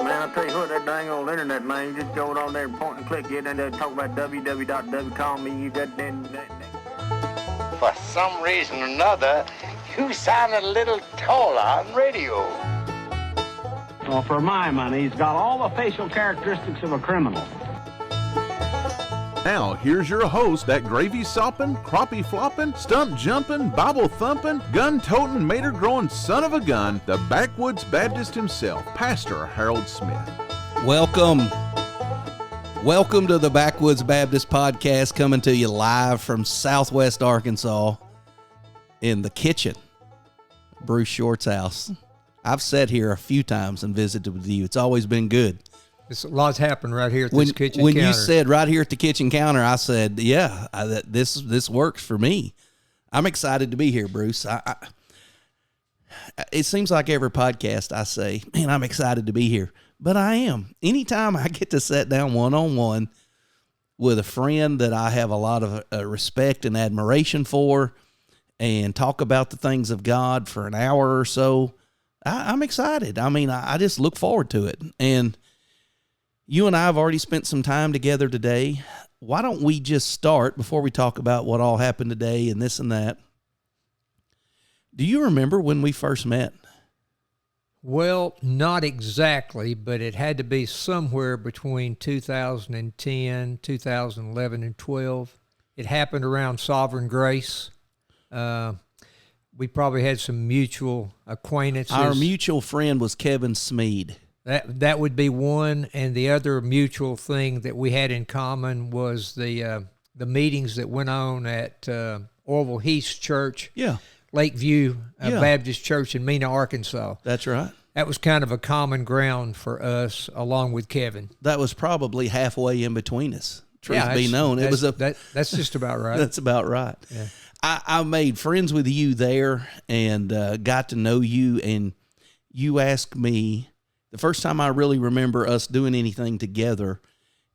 internet, man. I tell you what, that dang old internet, man. You just go on there and point and click it and then talk about www. Call me, you got that. For some reason or another, you sounded a little taller on radio. Well, for my money, he's got all the facial characteristics of a criminal. Now, here's your host, that gravy sopping, crappie flopping, stump jumping, Bible thumping, gun toting, mater growing son of a gun, the backwoods Baptist himself, Pastor Harold Smith. Welcome to the Backwoods Baptist Podcast, coming to you live from Southwest Arkansas in the kitchen, Bruce Short's house. I've sat here a few times and visited with you. It's always been good. A lot's happened right here at this kitchen when counter. You said right here at the kitchen counter, I said, yeah, this works for me. I'm excited to be here, Bruce. It seems like every podcast I say, man, I'm excited to be here. But I am. Anytime I get to sit down one-on-one with a friend that I have a lot of respect and admiration for and talk about the things of God for an hour or so, I'm excited. I mean, I just look forward to it. And you and I have already spent some time together today. Why don't we just start before we talk about what all happened today and this and that? Do you remember when we first met? Well, not exactly, but it had to be somewhere between 2010, 2011, and 12. It happened around Sovereign Grace. We probably had some mutual acquaintances. Our mutual friend was Kevin Smead. That would be one, and the other mutual thing that we had in common was the meetings that went on at Orville Heath's church, Lakeview Baptist Church in Mena, Arkansas. That's right. That was kind of a common ground for us, along with Kevin. That was probably halfway in between us. Truth be known, that's just about right. That's about right. Yeah. I made friends with you there and got to know you, and you asked me. The first time I really remember us doing anything together,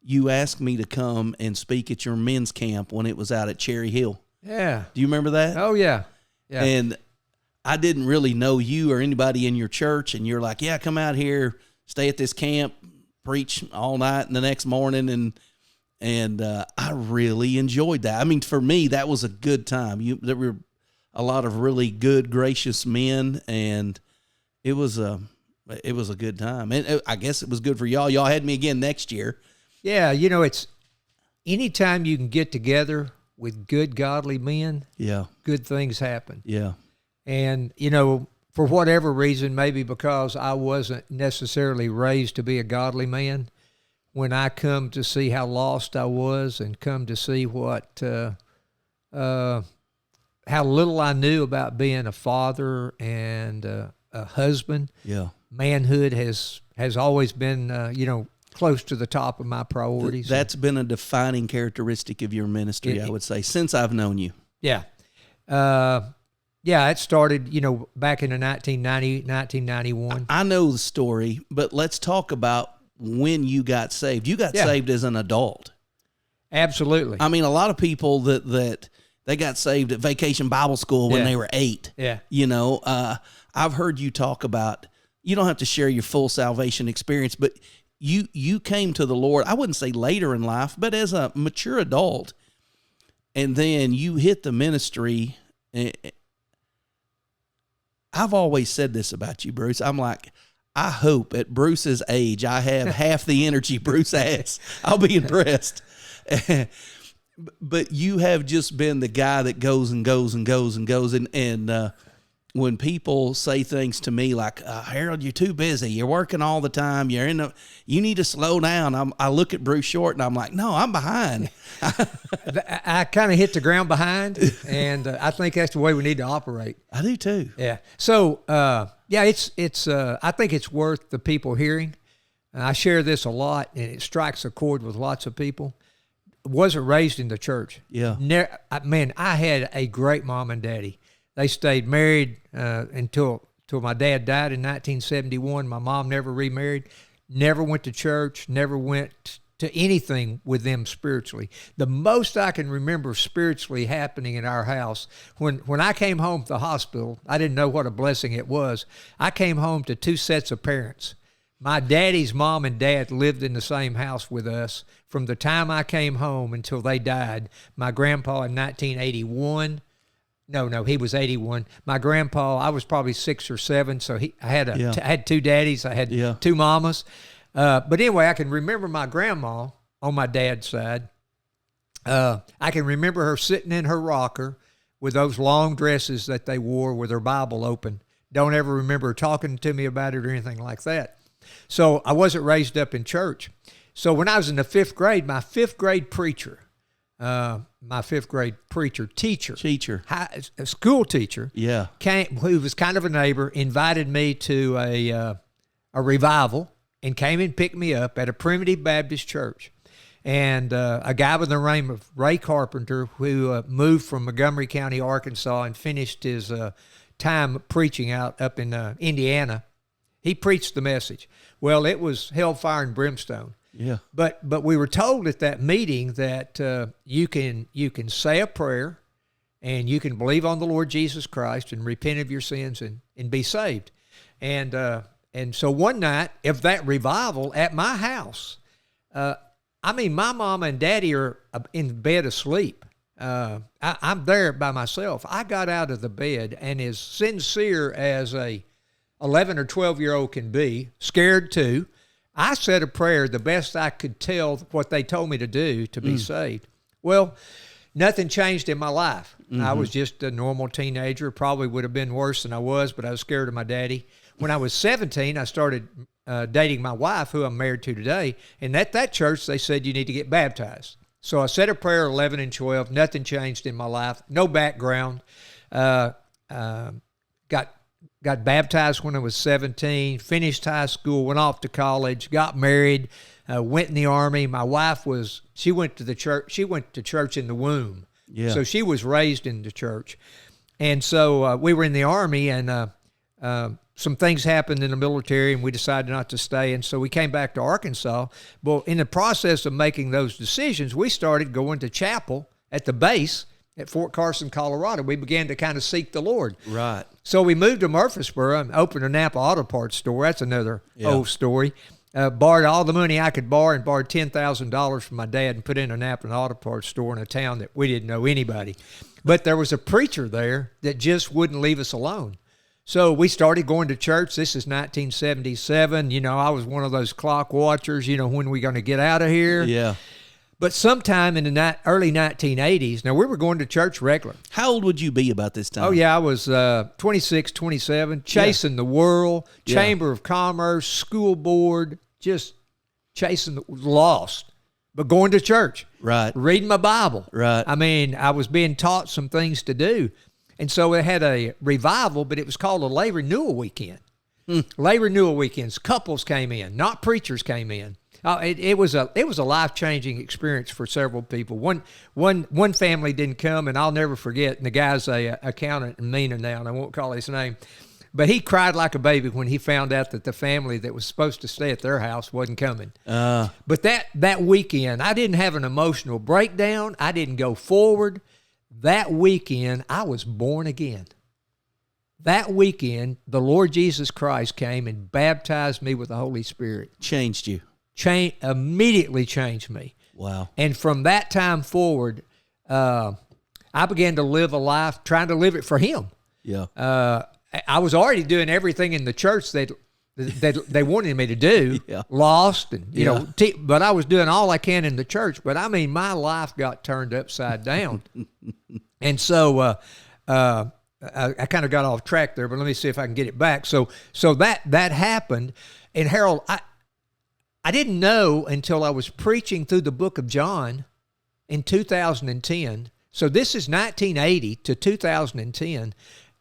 you asked me to come and speak at your men's camp when it was out at Cherry Hill. Yeah. Do you remember that? Oh, yeah. Yeah. And I didn't really know you or anybody in your church, and you're like, yeah, come out here, stay at this camp, preach all night and the next morning, and I really enjoyed that. I mean, for me, that was a good time. There were a lot of really good, gracious men, and it was a good time. And I guess it was good for y'all. Y'all had me again next year. Yeah, it's anytime you can get together with good, godly men, good things happen. Yeah. And, for whatever reason, maybe because I wasn't necessarily raised to be a godly man, when I come to see how lost I was and come to see how little I knew about being a father and a husband, manhood has always been, close to the top of my priorities. That's been a defining characteristic of your ministry, I would say, since I've known you. Yeah. It started, back in the 1991. I know the story, but let's talk about when you got saved. You got saved as an adult. Absolutely. I mean, a lot of people that they got saved at Vacation Bible School when they were 8. Yeah. I've heard you talk about, you don't have to share your full salvation experience, but you came to the Lord, I wouldn't say later in life, but as a mature adult, and then you hit the ministry. I've always said this about you, Bruce. I'm like, I hope at Bruce's age I have half the energy Bruce has. I'll be impressed. But you have just been the guy that goes and goes and goes and goes. And when people say things to me like, Harold, you're too busy. You're working all the time. You need to slow down. I look at Bruce Short and I'm like, no, I'm behind. I kind of hit the ground behind, and I think that's the way we need to operate. I do too. Yeah. So, it's I think it's worth the people hearing. I share this a lot, and it strikes a chord with lots of people. Wasn't raised in the church. Yeah. I had a great mom and daddy. They stayed married until my dad died in 1971. My mom never remarried, never went to church, never went to anything with them spiritually. The most I can remember spiritually happening in our house, when I came home from the hospital, I didn't know what a blessing it was. I came home to two sets of parents. My daddy's mom and dad lived in the same house with us from the time I came home until they died. My grandpa in 1981. No, he was 81. My grandpa, I was probably 6 or 7, so I had two daddies. I had two mamas. But anyway, I can remember my grandma on my dad's side. I can remember her sitting in her rocker with those long dresses that they wore with her Bible open. Don't ever remember her talking to me about it or anything like that. So I wasn't raised up in church. So when I was in the 5th grade, my 5th grade preacher, teacher, a school teacher, came, who was kind of a neighbor, invited me to a revival and came and picked me up at a Primitive Baptist Church. And a guy by the name of Ray Carpenter, who moved from Montgomery County, Arkansas, and finished his time preaching up in Indiana, he preached the message. Well, it was hellfire and brimstone. Yeah. But we were told at that meeting that you can say a prayer and you can believe on the Lord Jesus Christ and repent of your sins and be saved. And so one night of that revival at my house, my mama and daddy are in bed asleep. I'm there by myself. I got out of the bed, and as sincere as a 11 or 12-year-old can be, scared too, I said a prayer the best I could tell what they told me to do to be saved. Well, nothing changed in my life. I was just a normal teenager. Probably would have been worse than I was, but I was scared of my daddy. When I was 17, I started dating my wife, who I'm married to today, and at that church, they said you need to get baptized. So I said a prayer 11 and 12. Nothing changed in my life. No background. Got baptized when I was 17, finished high school, went off to college, got married, went in the Army. My wife she went to church in the womb. Yeah. So she was raised in the church. And so we were in the Army, and some things happened in the military, and we decided not to stay. And so we came back to Arkansas. Well, in the process of making those decisions, we started going to chapel at the base at Fort Carson, Colorado. We began to kind of seek the Lord. Right. So we moved to Murfreesboro and opened a Napa auto parts store. That's another old story. Borrowed all the money I could borrow and borrowed $10,000 from my dad and put in a Napa auto parts store in a town that we didn't know anybody. But there was a preacher there that just wouldn't leave us alone. So we started going to church. This is 1977. You know, I was one of those clock watchers, when are we going to get out of here? Yeah. But sometime in the early 1980s, now we were going to church regular. How old would you be about this time? Oh, yeah, I was 26, 27, chasing the world, Chamber of Commerce, school board, just chasing lost, but going to church. Right. Reading my Bible. Right. I mean, I was being taught some things to do. And so it had a revival, but it was called a lay renewal weekend. Lay renewal weekends. Couples came in, not preachers came in. It was a life-changing experience for several people. One family didn't come, and I'll never forget. And the guy's a accountant in Mena now, and I won't call his name. But he cried like a baby when he found out that the family that was supposed to stay at their house wasn't coming. But that weekend, I didn't have an emotional breakdown. I didn't go forward. That weekend, I was born again. That weekend, the Lord Jesus Christ came and baptized me with the Holy Spirit. Changed you. Immediately changed me. Wow. And from that time forward, I began to live a life trying to live it for Him. Yeah. I was already doing everything in the church that they wanted me to do. Lost and but I was doing all I can in the church. But I mean, my life got turned upside down. And so I kind of got off track there, but let me see if I can get it back. So that happened, and Harold, I didn't know until I was preaching through the book of John in 2010. So this is 1980 to 2010.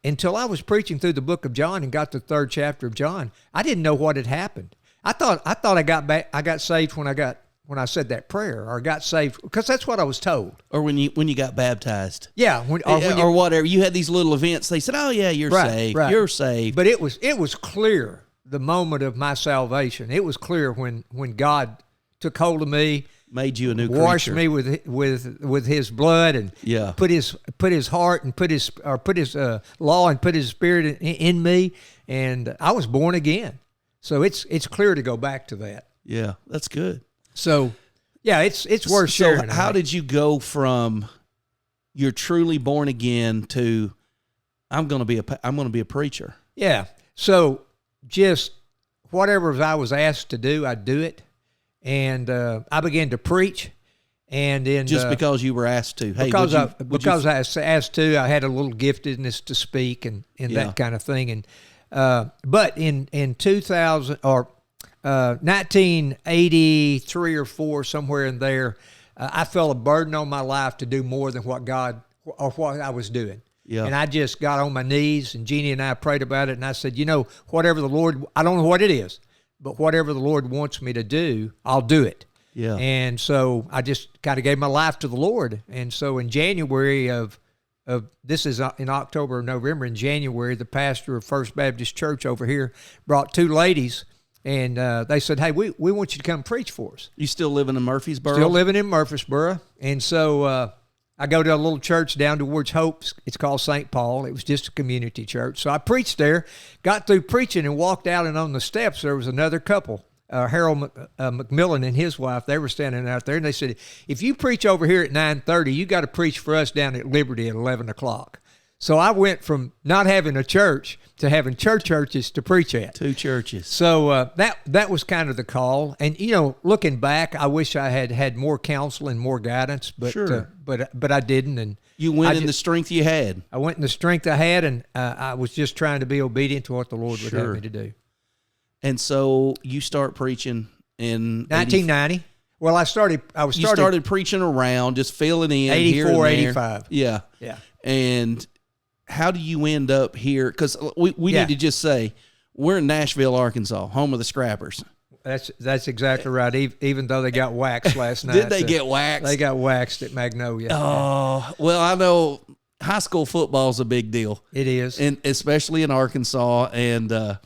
Until I was preaching through the book of John and got to the 3rd chapter of John, I didn't know what had happened. I thought I got saved when I said that prayer, or got saved because that's what I was told. Or when you got baptized. Yeah, or whatever. You had these little events. They said, "Oh yeah, you're saved. Right. You're saved." But it was clear the moment of my salvation. It was clear when God took hold of me, made you a new creature, washed me with His blood, and put His heart and put His law and put His Spirit in me, and I was born again. So it's clear to go back to that. Yeah, that's good. So, yeah, it's worth sharing. So how did you go from you're truly born again to I'm going to be a preacher? Yeah. So just whatever I was asked to do, I'd do it. And I began to preach. And then just because you were asked to, hey, because I was asked to, I had a little giftedness to speak and that kind of thing. And but in 2000 or 1983 or 4, somewhere in there, I felt a burden on my life to do more than what I was doing. Yeah. And I just got on my knees, and Jeannie and I prayed about it, and I said, whatever the Lord, I don't know what it is, but whatever the Lord wants me to do, I'll do it. Yeah. And so I just kind of gave my life to the Lord. And so in January of this is in October or November, in January, the pastor of First Baptist Church over here brought 2 ladies, and they said, hey, we want you to come preach for us. You still living in Murfreesboro? Still living in Murfreesboro. And so I go to a little church down towards Hope. It's called St. Paul. It was just a community church. So I preached there, got through preaching, and walked out, and on the steps there was another couple, Harold McMillan and his wife. They were standing out there, and they said, if you preach over here at 9:30, you got to preach for us down at Liberty at 11 o'clock. So I went from not having a church to having churches to preach at. 2 churches. So that was kind of the call. And, looking back, I wish I had more counsel and more guidance, but Sure. But I didn't. And you went in the strength you had. I went in the strength I had, and I was just trying to be obedient to what the Lord would have me to do. And so you start preaching in 1990. Well, You started preaching around, just filling in 84, here and there. 85. Yeah. Yeah. And how do you end up here? Because we need to just say, we're in Nashville, Arkansas, home of the Scrappers. That's exactly right. Even though they got waxed last night. Did they get waxed? They got waxed at Magnolia. Oh, well, I know high school football is a big deal. It is. And especially in Arkansas. And I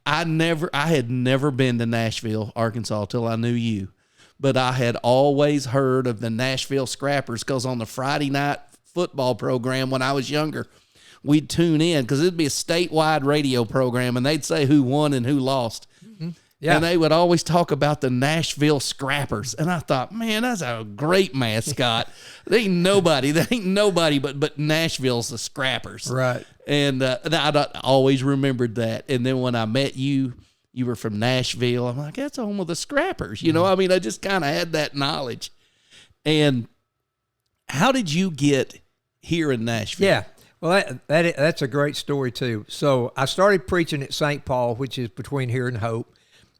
had never been to Nashville, Arkansas till I knew you. But I had always heard of the Nashville Scrappers because on the Friday night football program when I was younger, we'd tune in because it'd be a statewide radio program, and they'd say who won and who lost. Mm-hmm. Yeah. And they would always talk about the Nashville Scrappers. And I thought, man, that's a great mascot. There ain't nobody but Nashville's the Scrappers. Right. And I always remembered that. And then when I met you, you were from Nashville. I'm like, that's home of the Scrappers. I mean, I just kind of had that knowledge. And how did you get here in Nashville? Yeah. Well, that's a great story, too. So I started preaching at St. Paul, which is between here and Hope,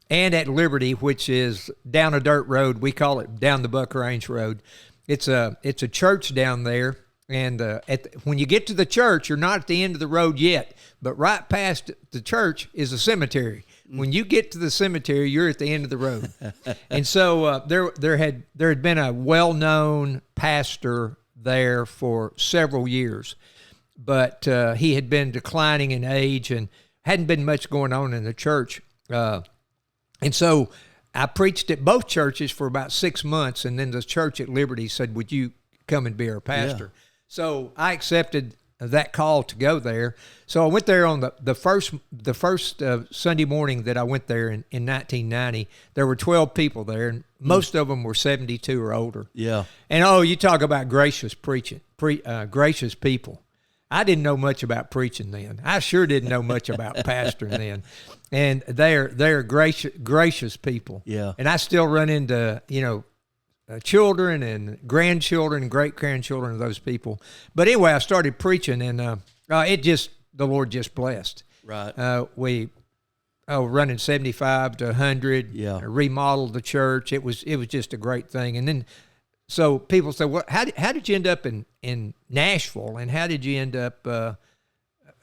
and at Liberty, which is down a dirt road. We call it down the Buck Range Road. It's a church down there, and when you get to the church, you're not at the end of the road yet, but right past the church is a cemetery. When you get to the cemetery, you're at the end of the road. And so there had been a well-known pastor there for several years, but he had been declining in age and hadn't been much going on in the church. And so I preached at both churches for about 6 months, and then the church at Liberty said, would you come and be our pastor? Yeah. So I accepted that call to go there. So I went there on the first Sunday morning that I went there in 1990. There were 12 people there, and most of them were 72 or older. Yeah. And you talk about gracious preaching, gracious people. I didn't know much about preaching then. I sure didn't know much about pastoring then. And they're gracious people. Yeah. And I still run into, children and grandchildren and great-grandchildren of those people. But anyway, I started preaching, and the Lord just blessed. Right. We running 75 to 100. Yeah. Remodeled the church. It was just a great thing. And then, so people say, well, how did you end up in Nashville, and how did you end up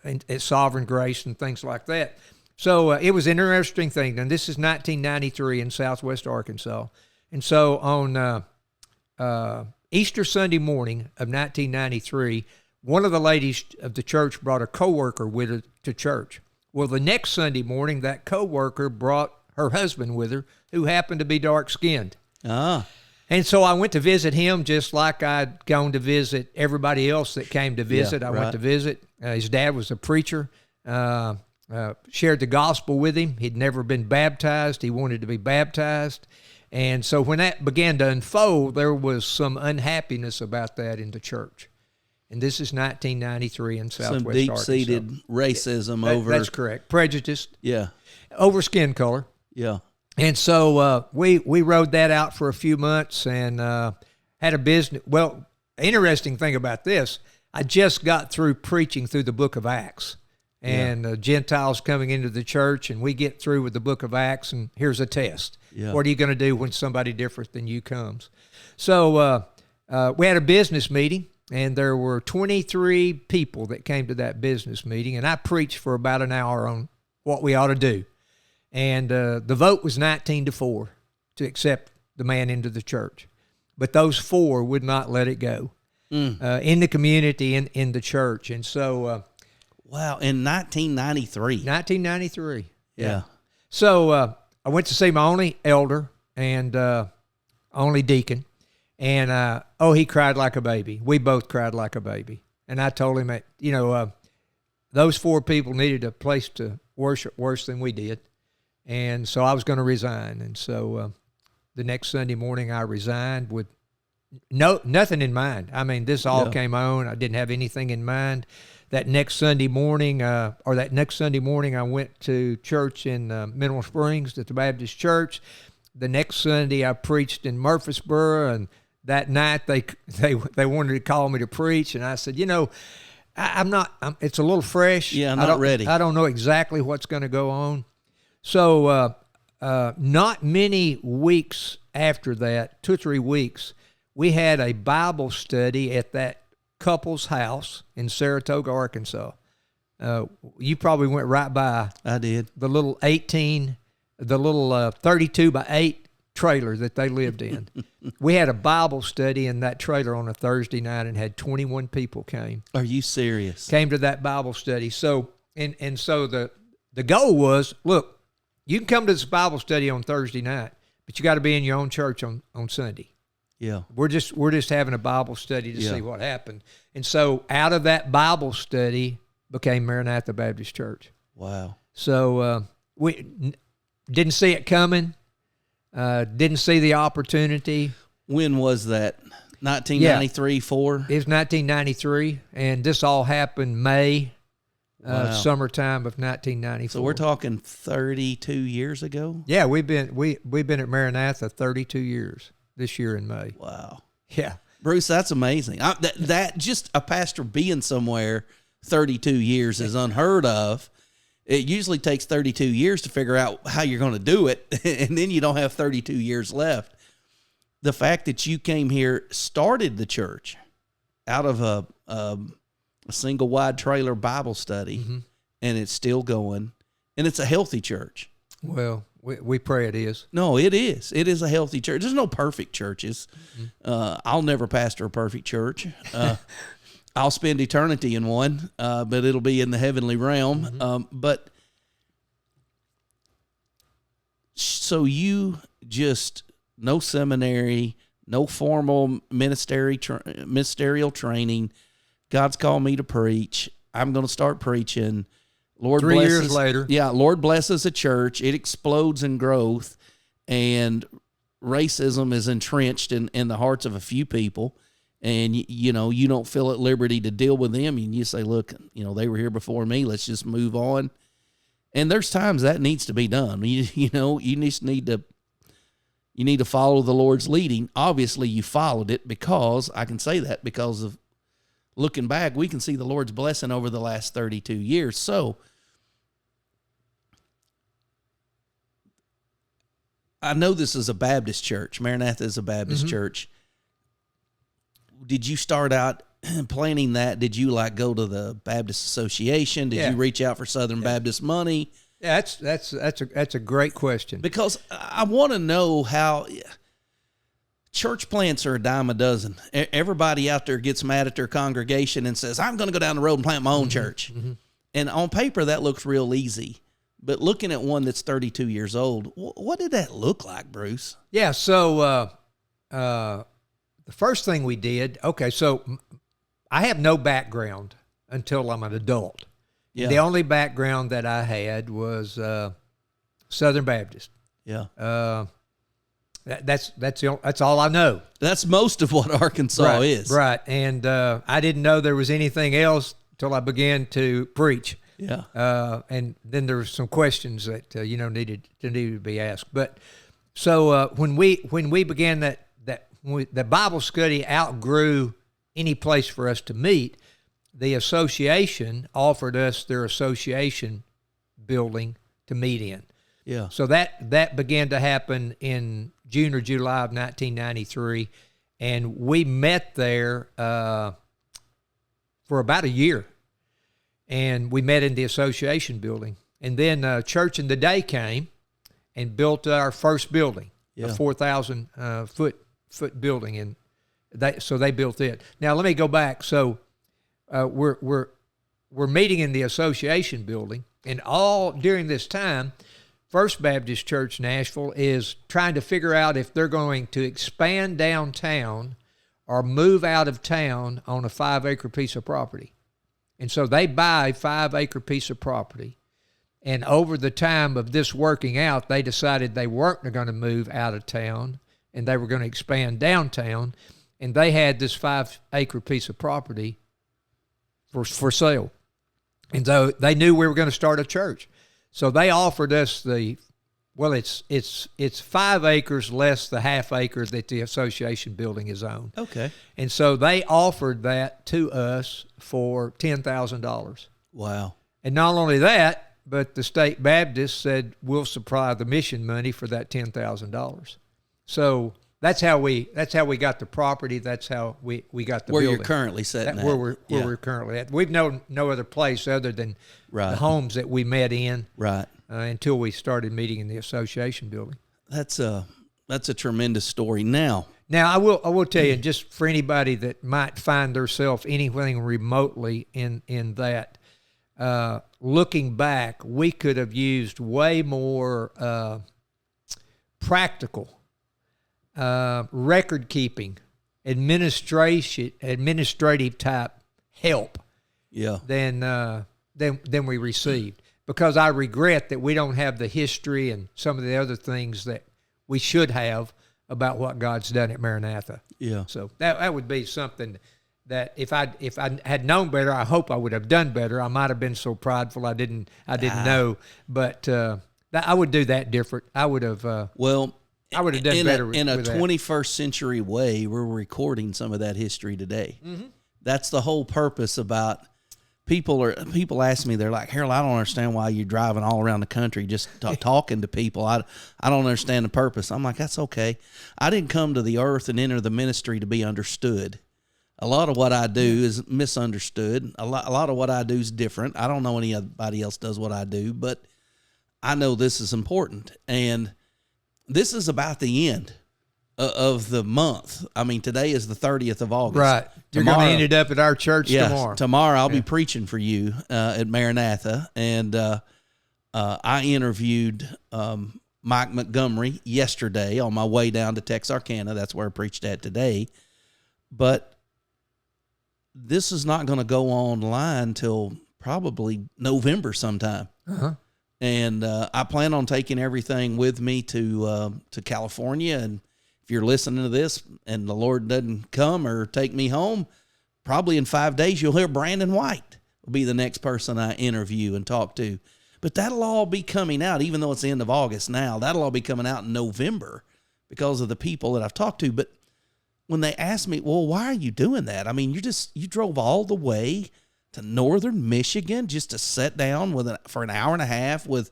at Sovereign Grace and things like that? So it was an interesting thing. And this is 1993 in Southwest Arkansas. And so on Easter Sunday morning of 1993, one of the ladies of the church brought a coworker with her to church. Well, the next Sunday morning, that coworker brought her husband with her, who happened to be dark-skinned. Ah. And so I went to visit him just like I'd gone to visit everybody else that came to visit. Yeah, I went to visit. His dad was a preacher. shared the gospel with him. He'd never been baptized. He wanted to be baptized. And so when that began to unfold, there was some unhappiness about that in the church. And this is 1993 in Southwest Some deep-seated Arkansas. racism over... That's correct. Prejudice. Yeah. Over skin color. Yeah. And so we rode that out for a few months and had a business. Well, interesting thing about this, I just got through preaching through the book of Acts. And Gentiles coming into the church, and we get through with the book of Acts, and here's a test. Yeah. What are you going to do when somebody different than you comes? So we had a business meeting, and there were 23 people that came to that business meeting, and I preached for about an hour on what we ought to do. And the vote was 19-4 to accept the man into the church. But those 4 would not let it go in the community, in the church. And so... wow, in 1993. 1993. Yeah. So I went to see my only elder and only deacon, and he cried like a baby. We both cried like a baby. And I told him that, those 4 people needed a place to worship worse than we did. And so I was going to resign. And so the next Sunday morning I resigned with nothing in mind. I mean, this all came on. I didn't have anything in mind. That next Sunday morning, I went to church in Mineral Springs at the Baptist Church. The next Sunday, I preached in Murfreesboro, and that night they wanted to call me to preach, and I said, I'm not. It's a little fresh. Yeah, I'm not ready. I don't know exactly what's going to go on. So, not many weeks after that, 2 or 3 weeks, we had a Bible study at that couple's house in Saratoga, Arkansas. You probably went right by. I did. The little 32 by 8 trailer that they lived in. We had a Bible study in that trailer on a Thursday night and had 21 people came. Are you serious? Came to that Bible study. So and so the goal was, look, you can come to this Bible study on Thursday night, but you got to be in your own church on Sunday. Yeah. We're just having a Bible study to see what happened. And so out of that Bible study became Maranatha Baptist Church. Wow. So we didn't see it coming, didn't see the opportunity. When was that? 1993, 4? It was 1993, and this all happened May, summertime of 1994. So we're talking 32 years ago? Yeah, we've been at Maranatha 32 years. This year in May. Wow. Yeah. Bruce, that's amazing. That just a pastor being somewhere 32 years is unheard of. It usually takes 32 years to figure out how you're going to do it, and then you don't have 32 years left. The fact that you came here, started the church out of a single wide trailer Bible study, and it's still going, and it's a healthy church. Well, we pray it is. No, it is. It is a healthy church. There's no perfect churches. I'll never pastor a perfect church. I'll spend eternity in one, but it'll be in the heavenly realm. But so you just, no seminary, no formal ministerial training. God's called me to preach. I'm going to start preaching. Lord 3 blesses, years later. Yeah, Lord blesses a church. It explodes in growth, and racism is entrenched in the hearts of a few people, and you don't feel at liberty to deal with them, and you say, look, they were here before me. Let's just move on. And there's times that needs to be done. You just need to follow the Lord's leading. Obviously, you followed it because I can say that because of looking back, we can see the Lord's blessing over the last 32 years. So I know this is a Baptist church. Maranatha is a Baptist church. Did you start out planning that? Did you go to the Baptist Association? Did you reach out for Southern Baptist money? Yeah, that's a great question. Because I want to know how church plants are a dime a dozen. Everybody out there gets mad at their congregation and says, I'm going to go down the road and plant my own church. And on paper, that looks real easy. But looking at one that's 32 years old, what did that look like, Bruce? Yeah, so the first thing we did, so I have no background until I'm an adult. Yeah. The only background that I had was Southern Baptist. Yeah. That's all I know. That's most of what Arkansas is. Right. And I didn't know there was anything else till I began to preach. Yeah. And then there were some questions that needed to be asked. But so when we began the Bible study outgrew any place for us to meet, the association offered us their association building to meet in. Yeah. So that began to happen in June or July of 1993, and we met there for about a year, and we met in the association building. And then Church in the Day came and built our first building, a 4,000 foot building, and so they built it. Now let me go back. So we're meeting in the association building, and all during this time, First Baptist Church Nashville is trying to figure out if they're going to expand downtown or move out of town on a 5-acre piece of property. And so they buy a 5-acre piece of property. And over the time of this working out, they decided they weren't going to move out of town and they were going to expand downtown. And they had this 5-acre piece of property for sale. And so they knew we were going to start a church. So they offered us it's 5 acres less the half acre that the association building is owned. Okay. And so they offered that to us for $10,000. Wow. And not only that, but the state Baptist said we'll supply the mission money for that $10,000. So that's how we got the property. That's how we got the where building. You're currently sitting where we're currently at. We've known no other place other than the homes that we met in. Right. Until we started meeting in the association building. That's a tremendous story. Now I will tell you, just for anybody that might find themselves anything remotely in that, looking back, we could have used way more practical record keeping, administrative type help. Yeah. Than we received. Because I regret that we don't have the history and some of the other things that we should have about what God's done at Maranatha. Yeah. So that would be something that if I had known better, I hope I would have done better. I might have been so prideful I didn't know, but I would do that different. I would have. I would have done better in a with that. 21st century way. We're recording some of that history today. Mm-hmm. That's the whole purpose about. People ask me, they're like, Harold, I don't understand why you're driving all around the country just talking to people. I don't understand the purpose. I'm like, that's okay. I didn't come to the earth and enter the ministry to be understood. A lot of what I do is misunderstood. A lot of what I do is different. I don't know anybody else does what I do, but I know this is important. And this is about the end of the month. I mean, today is the 30th of August. Right. You're going to end it up at our church tomorrow. Tomorrow I'll be preaching for you at Maranatha. And I interviewed Mike Montgomery yesterday on my way down to Texarkana. That's where I preached at today. But this is not going to go online till probably November sometime. Uh-huh. And I plan on taking everything with me to California. And if you're listening to this and the Lord doesn't come or take me home, probably in 5 days you'll hear Brandon White will be the next person I interview and talk to. But that'll all be coming out, even though it's the end of August now. That'll all be coming out in November because of the people that I've talked to. But when they ask me, well, why are you doing that? I mean, you drove all the way to northern Michigan just to sit down for an hour and a half with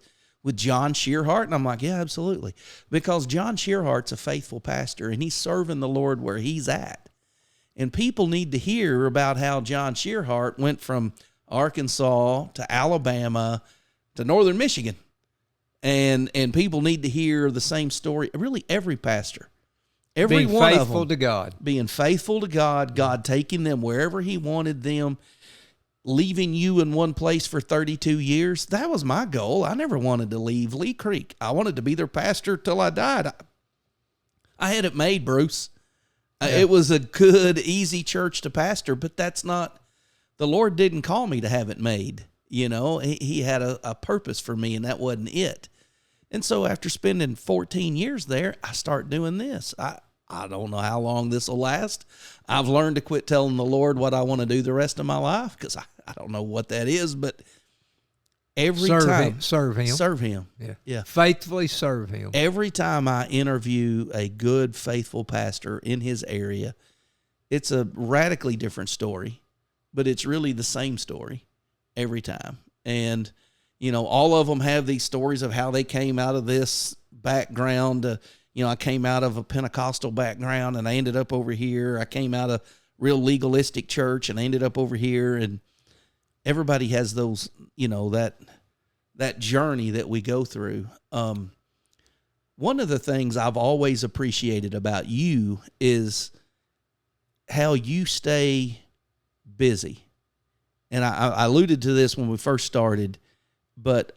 John Shearhart? And I'm like, yeah, absolutely. Because John Shearhart's a faithful pastor, and he's serving the Lord where he's at. And people need to hear about how John Shearhart went from Arkansas to Alabama to northern Michigan. And people need to hear the same story. Really, every pastor. Every one of them. Being faithful to God. Being faithful to God, God taking them wherever he wanted them. Leaving you in one place for 32 years, that was my goal. I never wanted to leave Lee Creek. I wanted to be their pastor till I died. I had it made, Bruce. Yeah. It was a good, easy church to pastor, but that's not, the Lord didn't call me to have it made. You know, he had a purpose for me, and that wasn't it. And so after spending 14 years there, I start doing this. I don't know how long this will last. I've learned to quit telling the Lord what I want to do the rest of my life, because I don't know what that is, but every time. Serve him. Serve him. Yeah. Faithfully serve him. Every time I interview a good, faithful pastor in his area, it's a radically different story, but it's really the same story every time. And, you know, all of them have these stories of how they came out of this background. I came out of a Pentecostal background and I ended up over here. I came out of real legalistic church and I ended up over here. And everybody has those, that journey that we go through. One of the things I've always appreciated about you is how you stay busy. And I alluded to this when we first started, but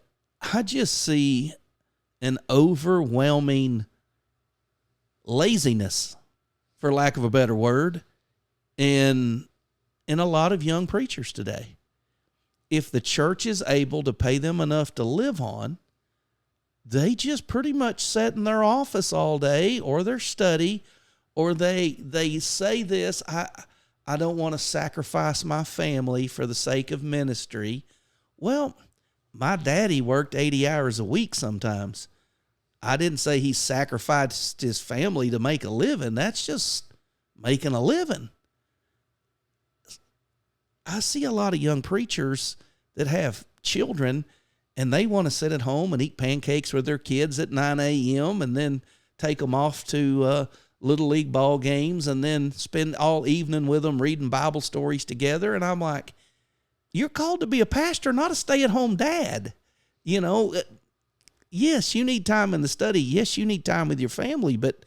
I just see an overwhelming laziness, for lack of a better word, in a lot of young preachers today. If the church is able to pay them enough to live on, they just pretty much sit in their office all day or their study, or they say this, I don't want to sacrifice my family for the sake of ministry. Well, my daddy worked 80 hours a week sometimes. I didn't say he sacrificed his family to make a living. That's just making a living. I see a lot of young preachers that have children and they want to sit at home and eat pancakes with their kids at 9 a.m. and then take them off to Little League ball games and then spend all evening with them reading Bible stories together. And I'm like, you're called to be a pastor, not a stay-at-home dad. Yes, you need time in the study. Yes, you need time with your family. But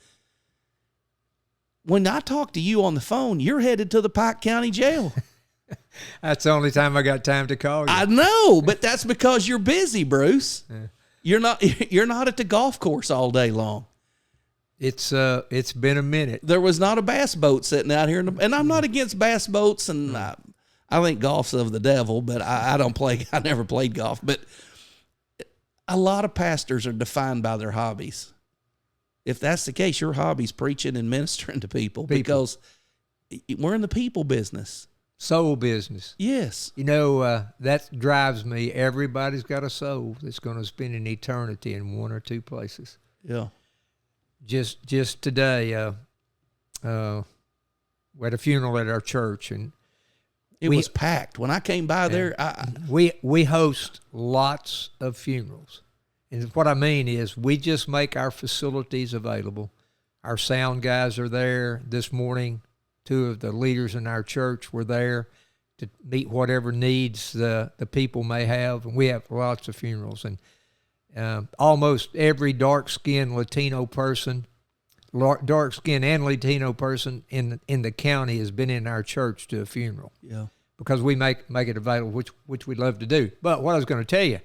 when I talk to you on the phone, you're headed to the Pike County Jail. That's the only time I got time to call you. I know, but that's because you're busy, Bruce. Yeah. You're not at the golf course all day long. It's been a minute. There was not a bass boat sitting out here, and I'm not against bass boats, and I think golf's of the devil, but I don't play. I never played golf, but a lot of pastors are defined by their hobbies. If that's the case, your hobby's preaching and ministering to people. Because we're in the people business. Soul business. Yes. That drives me. Everybody's got a soul that's going to spend an eternity in one or two places. Yeah. Just today, we had a funeral at our church, and it was packed. When I came by there, we host lots of funerals. And what I mean is we just make our facilities available. Our sound guys are there this morning. Two of the leaders in our church were there to meet whatever needs the people may have. And we have lots of funerals. And almost every dark-skinned Latino person, dark-skinned and Latino person in the county has been in our church to a funeral. Yeah. Because we make it available, which we'd love to do. But what I was going to tell you,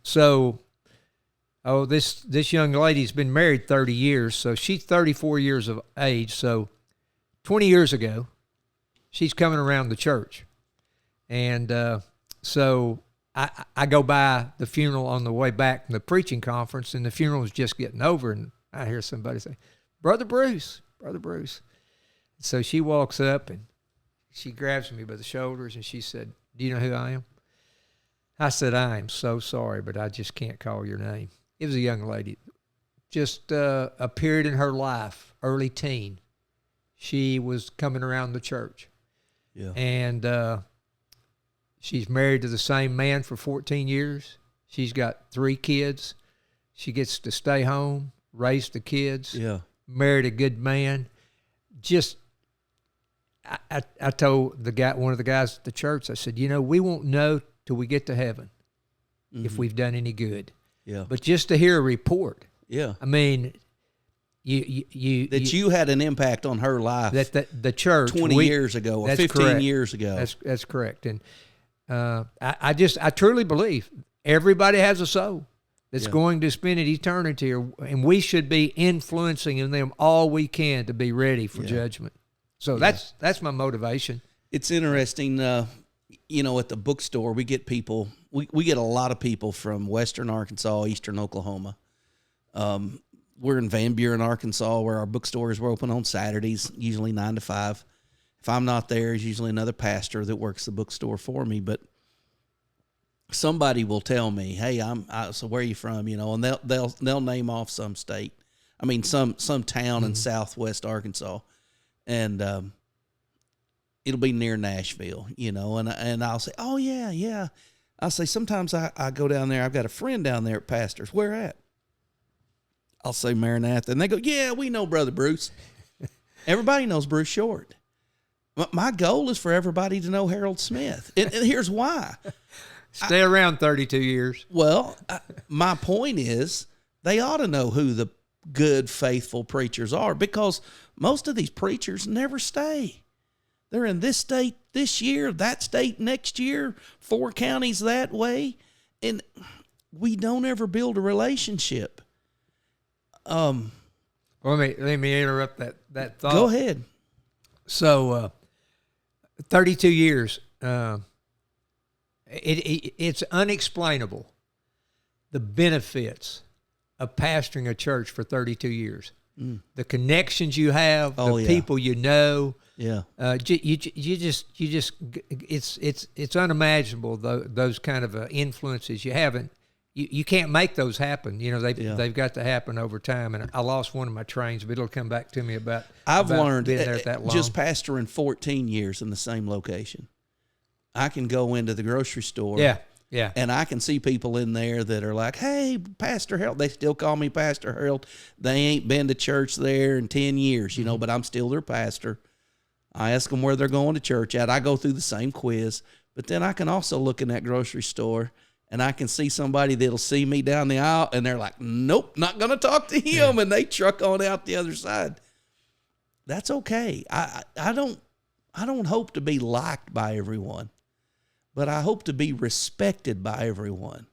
so this young lady's been married 30 years, so she's 34 years of age. So 20 years ago, she's coming around the church. And so I go by the funeral on the way back from the preaching conference, and the funeral is just getting over, and I hear somebody say, Brother Bruce. So she walks up, and she grabs me by the shoulders, and she said, do you know who I am? I said, I am so sorry, but I just can't call your name. It was a young lady, just a period in her life, early teen. She was coming around the church. Yeah. And she's married to the same man for 14 years. She's got 3 kids. She gets to stay home, raise the kids. Yeah. Married a good man. Just, I told one of the guys at the church, I said, we won't know till we get to heaven if we've done any good. Yeah. But just to hear a report. Yeah. I mean, you had an impact on her life. That the church 20 years ago or 15 correct. Years ago. That's correct. And I truly believe everybody has a soul that's going to spend an eternity, and we should be influencing them all we can to be ready for judgment. So that's my motivation. It's interesting. at the bookstore, we get people, we get a lot of people from western Arkansas, eastern Oklahoma. We're in Van Buren, Arkansas, where our bookstores were open on Saturdays, usually 9 to 5. If I'm not there, there's usually another pastor that works the bookstore for me. But somebody will tell me, "Hey, so where are you from?" And they'll name off some state. I mean, some town in southwest Arkansas, and it'll be near Nashville, and I'll say, "Oh yeah." I'll say sometimes I go down there. I've got a friend down there at pastors. Where at? I'll say Maranatha, and they go, "Yeah, we know Brother Bruce." Everybody knows Bruce Short. My goal is for everybody to know Harold Smith, and here's why. Stay around 32 years. Well, my point is they ought to know who the good, faithful preachers are, because most of these preachers never stay. They're in this state this year, that state next year, 4 counties that way, and we don't ever build a relationship. Let me interrupt that thought. Go ahead. So, 32 years. It's unexplainable, the benefits of pastoring a church for 32 years. The connections you have, people you know. Yeah. You just it's unimaginable, those kind of influences you haven't. You can't make those happen. They've got to happen over time. And I lost one of my trains, but it'll come back to me about. I've learned being there that long. Just pastoring 14 years in the same location. I can go into the grocery store. Yeah. And I can see people in there that are like, "Hey, Pastor Harold." They still call me Pastor Harold. They ain't been to church there in 10 years, but I'm still their pastor. I ask them where they're going to church at. I go through the same quiz. But then I can also look in that grocery store, and I can see somebody that'll see me down the aisle, and they're like, "Nope, not going to talk to him," and they truck on out the other side. That's okay. I don't hope to be liked by everyone, but I hope to be respected by everyone.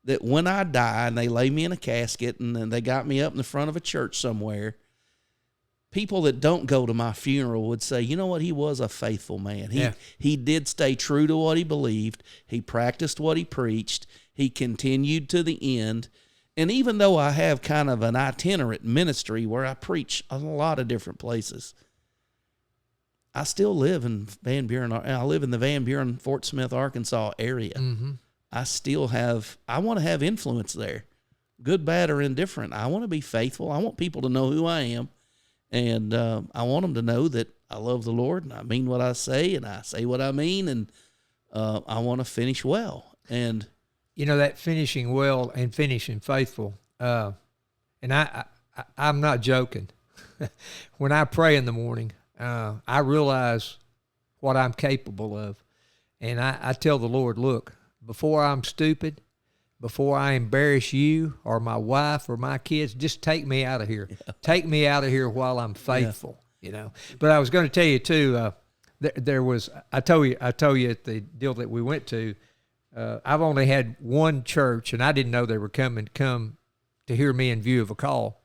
That when I die and they lay me in a casket and then they got me up in the front of a church somewhere, people that don't go to my funeral would say, "You know what? He was a faithful man. He did stay true to what he believed. He practiced what he preached. He continued to the end." And even though I have kind of an itinerant ministry where I preach a lot of different places, I still live in Van Buren. I live in the Van Buren, Fort Smith, Arkansas area. Mm-hmm. I want to have influence there, good, bad, or indifferent. I want to be faithful. I want people to know who I am. And I want them to know that I love the Lord, and I mean what I say, and I say what I mean, and I want to finish well. And that finishing well and finishing faithful. And I'm not joking. When I pray in the morning, I realize what I'm capable of, and I tell the Lord, "Look, before I'm stupid, before I embarrass you or my wife or my kids, just take me out of here. Yeah. Take me out of here while I'm faithful." But I was going to tell you too. There was. I told you at the deal that we went to. I've only had one church, and I didn't know they were come to hear me in view of a call.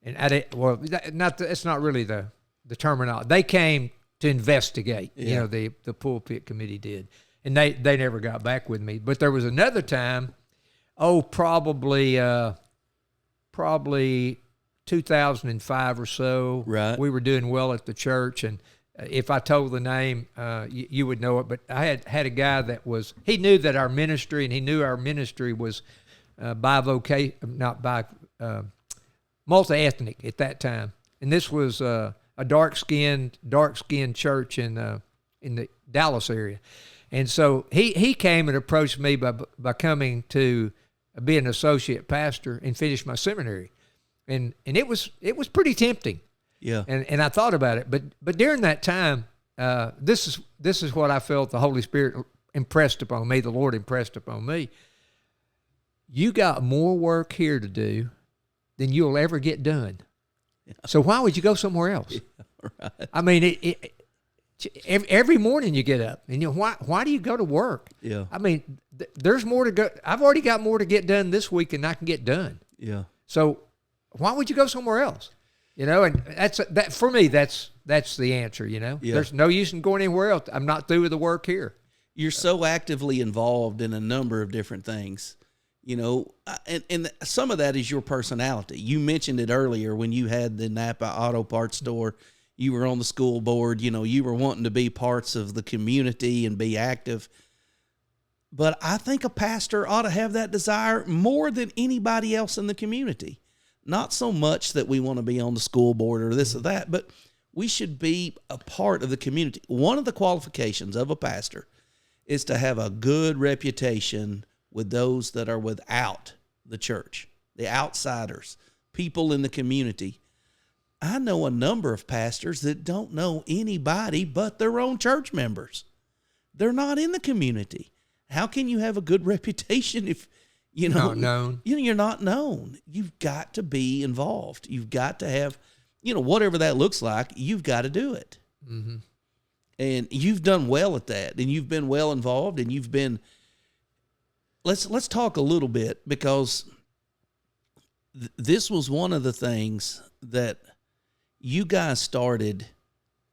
And I didn't. Well, it's not really the terminology. They came to investigate. Yeah. The pulpit committee did, and they never got back with me. But there was another time. Probably 2005 or so. Right. We were doing well at the church, and if I told the name, you would know it. But I had a guy he knew that our ministry, and he knew our ministry was multi-ethnic at that time. And this was a dark-skinned church in the Dallas area. And so he came and approached me by coming to be an associate pastor and finish my seminary, and it was pretty tempting. Yeah. And I thought about it, but during that time, this is what I felt the Holy Spirit impressed upon me. The Lord impressed upon me. You got more work here to do than you'll ever get done. Yeah. So why would you go somewhere else? Yeah, right. I mean, every morning you get up, and why do you go to work? Yeah. I mean, there's more to go. I've already got more to get done this week than I can get done. Yeah. So why would you go somewhere else? And that for me, that's the answer. Yeah. There's no use in going anywhere else. I'm not through with the work here. You're so actively involved in a number of different things, you know, and some of that is your personality. You mentioned it earlier when you had the Napa Auto Parts store. You were on the school board, you know, you were wanting to be parts of the community and be active. But I think a pastor ought to have that desire more than anybody else in the community. Not so much that we want to be on the school board or this or that, but we should be a part of the community. One of the qualifications of a pastor is to have a good reputation with those that are without the church, the outsiders, people in the community. I know a number of pastors that don't know anybody but their own church members. They're not in the community. How can you have a good reputation if you're not known? You've got to be involved. You've got to have, you know, whatever that looks like, you've got to do it. Mm-hmm. And you've done well at that, and you've been well involved, and you've been. Let's talk a little bit, because this was one of the things that you guys started.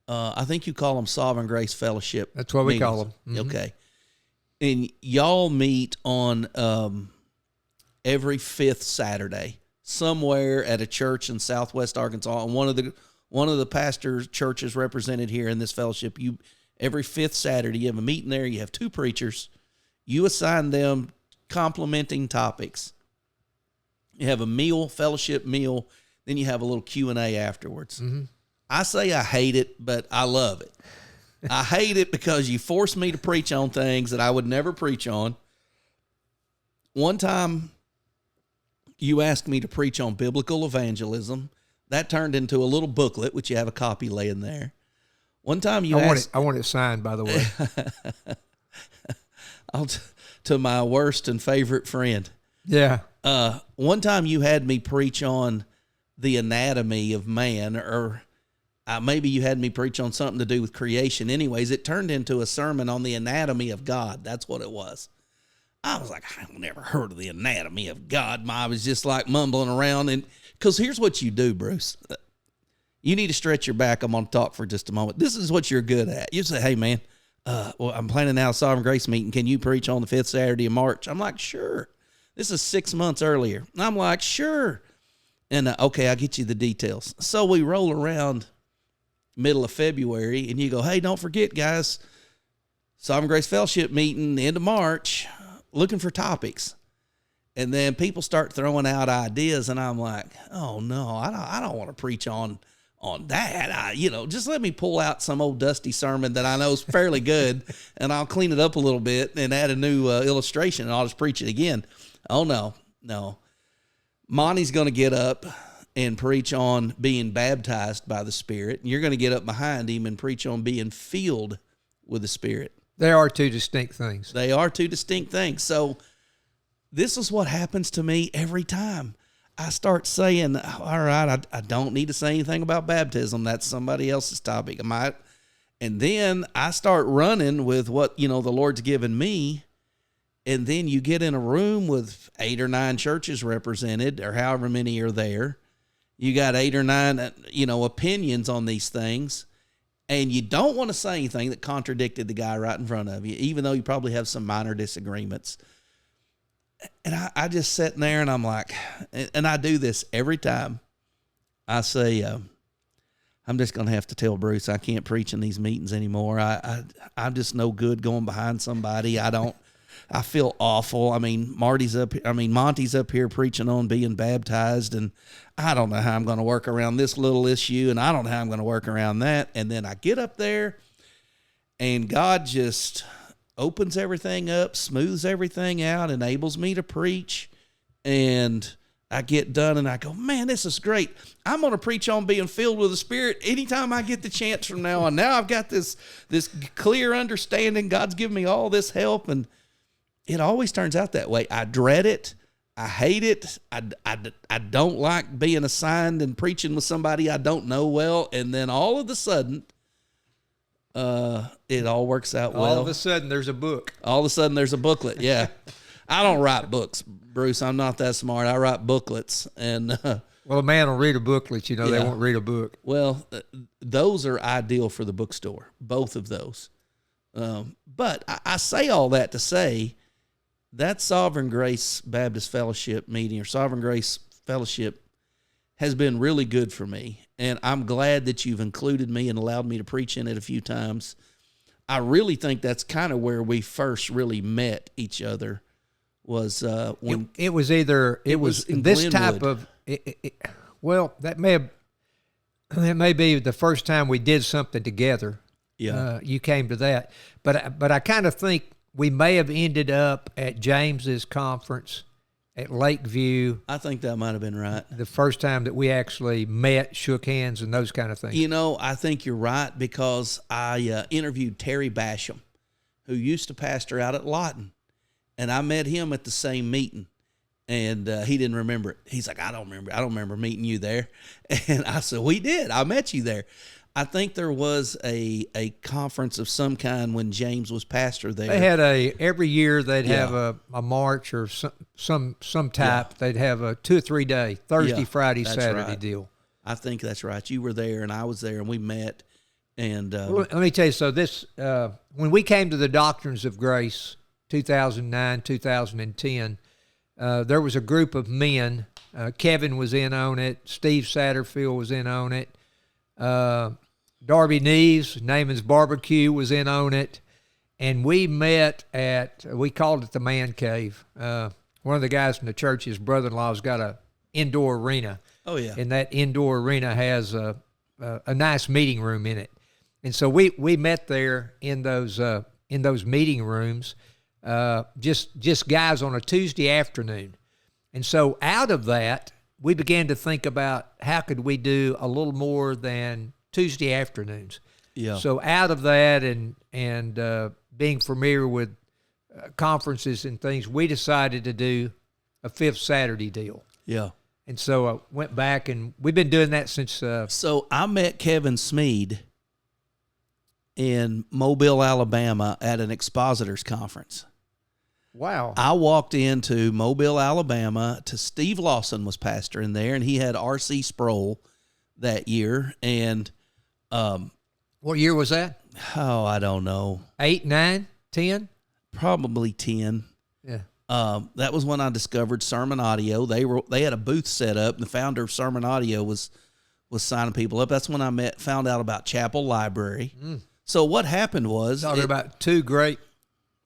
I think you call them Sovereign Grace Fellowship. That's what we call them. Mm-hmm. Okay. And y'all meet on every fifth Saturday somewhere at a church in Southwest Arkansas. And one of the pastors' churches represented here in this fellowship, every fifth Saturday you have a meeting there. You have two preachers. You assign them complementing topics. You have a meal, fellowship meal. Then you have a little Q&A afterwards. Mm-hmm. I say I hate it, but I love it. I hate it because you force me to preach on things that I would never preach on. One time, you asked me to preach on biblical evangelism. That turned into a little booklet, which you have a copy laying there. One time you asked... I want it signed, by the way. To my worst and favorite friend. Yeah. One time you had me preach on the anatomy of man, or maybe you had me preach on something to do with creation. Anyways, it turned into a sermon on the anatomy of God. That's what it was. I was like, I've never heard of the anatomy of God. I was just like mumbling around. And because here's what you do, Bruce. You need to stretch your back. I'm going to talk for just a moment. This is what you're good at. You say, hey, man, well, I'm planning out a Sovereign Grace meeting. Can you preach on the 5th Saturday of March? I'm like, sure. This is 6 months earlier. I'm like, sure. And okay, I'll get you the details. So we roll around middle of February, and you go, hey, don't forget, guys, Sovereign Grace Fellowship meeting, end of March, looking for topics. And then people start throwing out ideas, and I'm like, oh, no, I don't want to preach on that. Just let me pull out some old dusty sermon that I know is fairly good, and I'll clean it up a little bit and add a new illustration, and I'll just preach it again. Oh, no. Monty's going to get up and preach on being baptized by the Spirit, and you're going to get up behind him and preach on being filled with the Spirit. They are two distinct things. They are two distinct things. So this is what happens to me every time. I start saying, all right, I don't need to say anything about baptism. That's somebody else's topic. And then I start running with what, the Lord's given me. And then you get in a room with 8 or 9 churches represented, or however many are there. You got 8 or 9, opinions on these things. And you don't want to say anything that contradicted the guy right in front of you, even though you probably have some minor disagreements. And I just sitting there, and I'm like, and I do this every time. I say, I'm just going to have to tell Bruce I can't preach in these meetings anymore. I'm just no good going behind somebody. I feel awful. I mean, Monty's up here preaching on being baptized, and I don't know how I'm going to work around this little issue, and I don't know how I'm going to work around that. And then I get up there, and God just opens everything up, smooths everything out, enables me to preach, and I get done, and I go, man, this is great. I'm going to preach on being filled with the Spirit anytime I get the chance from now on. Now I've got this clear understanding. God's given me all this help, and it always turns out that way. I dread it. I hate it. I don't like being assigned and preaching with somebody I don't know well, and then all of a sudden, it all works out well. All of a sudden, there's a book. All of a sudden, there's a booklet. Yeah, I don't write books, Bruce. I'm not that smart. I write booklets, and well, a man will read a booklet. They won't read a book. Well, those are ideal for the bookstore. Both of those. But I say all that to say that Sovereign Grace Baptist Fellowship meeting or Sovereign Grace Fellowship has been really good for me. And I'm glad that you've included me and allowed me to preach in it a few times. I really think that's kind of where we first really met each other was when it was either it was in this Glenwood. type of well, that may be the first time we did something together. Yeah. You came to that, but I kind of think we may have ended up at James's conference at Lakeview. I think that might have been right. The first time that we actually met, shook hands, and those kind of things. You know, I think you're right because I interviewed Terry Basham, who used to pastor out at Lawton, and I met him at the same meeting, and he didn't remember it. He's like, I don't remember meeting you there. And I said, we did. I met you there. I think there was a conference of some kind when James was pastor there. They had every year they'd have a march or some type. Yeah. They'd have a 2 or 3 day, Thursday, Yeah, Friday, that's Saturday right. deal. I think that's right. You were there and I was there and we met. And Well, let me tell you, so this, when we came to the Doctrines of Grace, 2009, 2010, there was a group of men. Kevin was in on it. Steve Satterfield was in on it. Darby Neves, Naaman's Barbecue, was in on it. And we met we called it the Man Cave. One of the guys from the church, his brother-in-law's got a indoor arena. oh yeah. And that indoor arena has a nice meeting room in it. And so we met there in those meeting rooms, just guys on a Tuesday afternoon. And so out of that, we began to think about how could we do a little more than Tuesday afternoons. Yeah. So out of that and being familiar with conferences and things, we decided to do a fifth Saturday deal. Yeah. And so I went back, and we've been doing that since. So I met Kevin Smead in Mobile, Alabama at an expositors conference. Wow. I walked into Mobile, Alabama to Steve Lawson was pastoring there, and he had R.C. Sproul that year. And, What year was that? I don't know, 8, 9, 10? probably 10. Yeah. That was when I discovered Sermon Audio. They had a booth set up. The founder of Sermon Audio was signing people up. That's when I found out about Chapel Library. So what happened was Talking about two great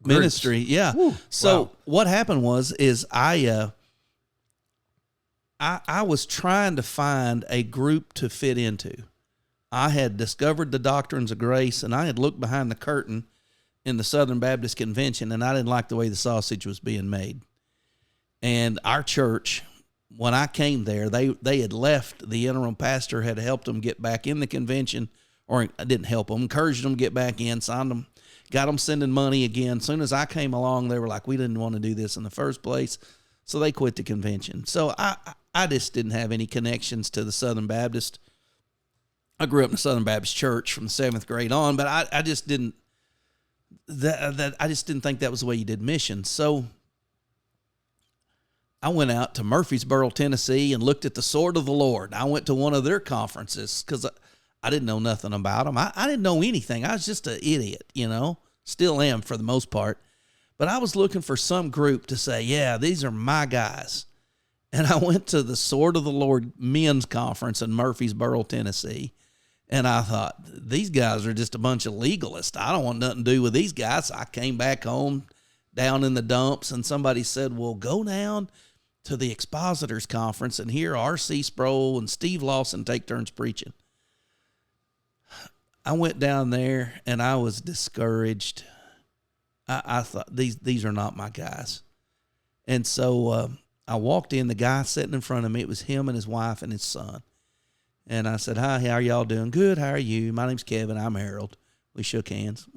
groups. ministry, yeah. Woo, So wow. what happened was I was trying to find a group to fit into. I had discovered the Doctrines of Grace, and I had looked behind the curtain in the Southern Baptist Convention, and I didn't like the way the sausage was being made. And our church, when I came there, they had left. The interim pastor had helped them get back in the convention, or I didn't help them, encouraged them to get back in, signed them, got them sending money again. As soon as I came along, they were like, we didn't want to do this in the first place. So they quit the convention. So I just didn't have any connections to the Southern Baptist. I grew up in the Southern Baptist Church from the 7th grade on, but I just didn't, I just didn't think that was the way you did missions. So I went out to Murfreesboro, Tennessee, and looked at the Sword of the Lord. I went to one of their conferences because I didn't know nothing about them. I didn't know anything. I was just an idiot, still am for the most part. But I was looking for some group to say, yeah, these are my guys. And I went to the Sword of the Lord men's conference in Murfreesboro, Tennessee. And I thought, these guys are just a bunch of legalists. I don't want nothing to do with these guys. I came back home down in the dumps, and somebody said, well, go down to the Expositors Conference and hear R.C. Sproul and Steve Lawson take turns preaching. I went down there, and I was discouraged. I thought, these are not my guys. And so I walked in. The guy sitting in front of me, it was him and his wife and his son. And I said, hi, how are y'all doing? Good, how are you? My name's Kevin, I'm Harold. We shook hands.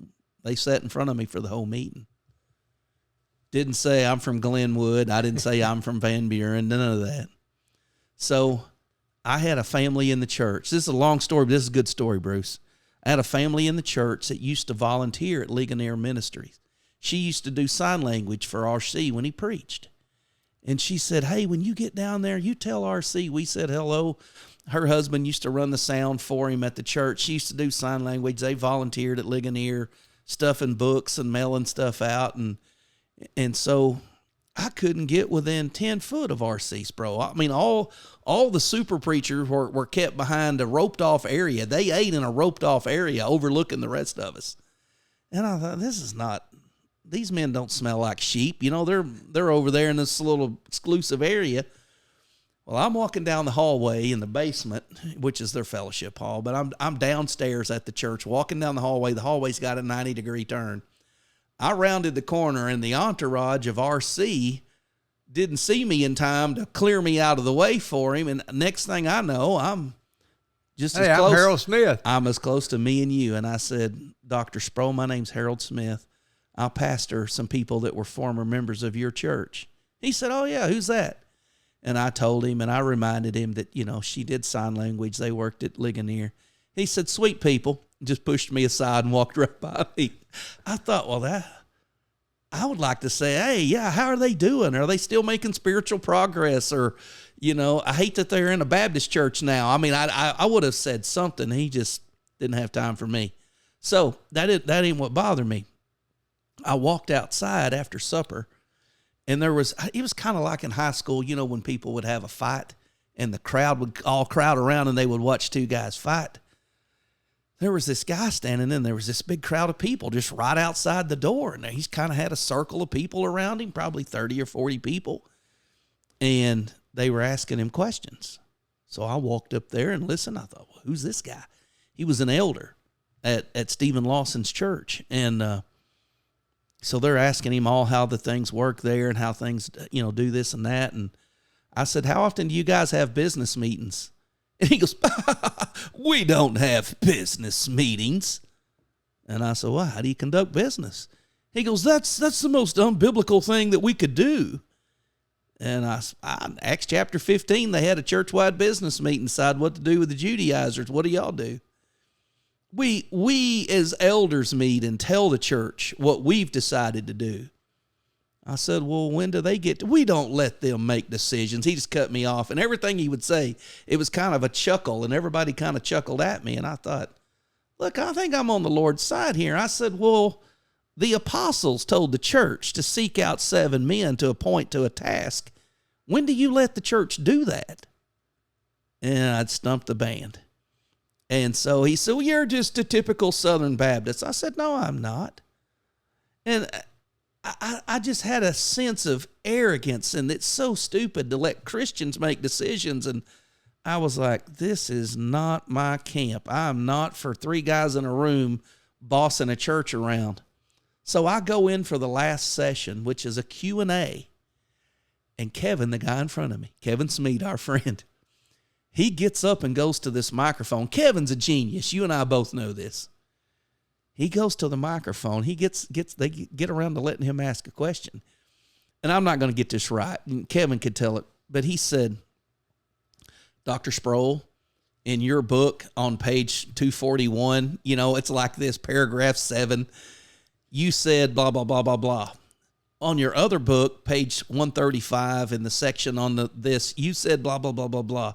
They sat in front of me for the whole meeting. Didn't say I'm from Glenwood. I didn't say I'm from Van Buren, none of that. So I had a family in the church. This is a long story, but this is a good story, Bruce. I had a family in the church that used to volunteer at Ligonier Ministries. She used to do sign language for RC when he preached. And she said, hey, when you get down there, you tell RC we said hello. Her husband used to run the sound for him at the church. She used to do sign language. They volunteered at Ligonier stuffing books and mailing stuff out. And so I couldn't get within 10 foot of R.C. Sproul. I mean, all the super preachers were kept behind a roped off area. They ate in a roped off area overlooking the rest of us. And I thought, these men don't smell like sheep. You know, they're over there in this little exclusive area. Well, I'm walking down the hallway in the basement, which is their fellowship hall, but I'm downstairs at the church, walking down the hallway. The hallway's got a 90-degree turn. I rounded the corner, and the entourage of R.C. didn't see me in time to clear me out of the way for him. And next thing I know, I'm just as close. I'm Harold Smith. I'm as close to me and you. And I said, Dr. Sproul, my name's Harold Smith. I'll pastor some people that were former members of your church. He said, oh, yeah, who's that? And I told him, and I reminded him that, you know, she did sign language. They worked at Ligonier. He said, sweet people. Just pushed me aside and walked right by me. I thought, well, I would like to say, hey, yeah, how are they doing? Are they still making spiritual progress? Or, you know, I hate that they're in a Baptist church now. I mean, I would have said something. He just didn't have time for me. So that ain't what bothered me. I walked outside after supper, and it was kind of like in high school, you know, when people would have a fight and the crowd would all crowd around and they would watch two guys fight. There was this guy standing and there was this big crowd of people just right outside the door. And he's kind of had a circle of people around him, probably 30 or 40 people. And they were asking him questions. So I walked up there and listened. I thought, well, who's this guy? He was an elder at Stephen Lawson's church. And so they're asking him all how the things work there and how things, you know, do this and that. And I said, how often do you guys have business meetings? And he goes, we don't have business meetings. And I said, well, how do you conduct business? He goes, that's the most unbiblical thing that we could do. And Acts chapter 15, they had a church-wide business meeting, decide what to do with the Judaizers. What do y'all do? We as elders meet and tell the church what we've decided to do. I said, well, when do they get to? We don't let them make decisions. He just cut me off. And everything he would say, it was kind of a chuckle, and everybody kind of chuckled at me. And I thought, look, I think I'm on the Lord's side here. I said, well, the apostles told the church to seek out 7 men to appoint to a task. When do you let the church do that? And I'd stumped the band. And so he said, well, you're just a typical Southern Baptist. I said, no, I'm not. And I just had a sense of arrogance, and it's so stupid to let Christians make decisions. And I was like, this is not my camp. I'm not for 3 guys in a room bossing a church around. So I go in for the last session, which is a Q&A. And Kevin, the guy in front of me, Kevin Smead, our friend, he gets up and goes to this microphone. Kevin's a genius. You and I both know this. He goes to the microphone. They get around to letting him ask a question. And I'm not going to get this right. And Kevin could tell it. But he said, Dr. Sproul, in your book on page 241, you know, it's like this, paragraph 7, you said blah, blah, blah, blah, blah. On your other book, page 135, in the section on this, you said blah, blah, blah, blah, blah.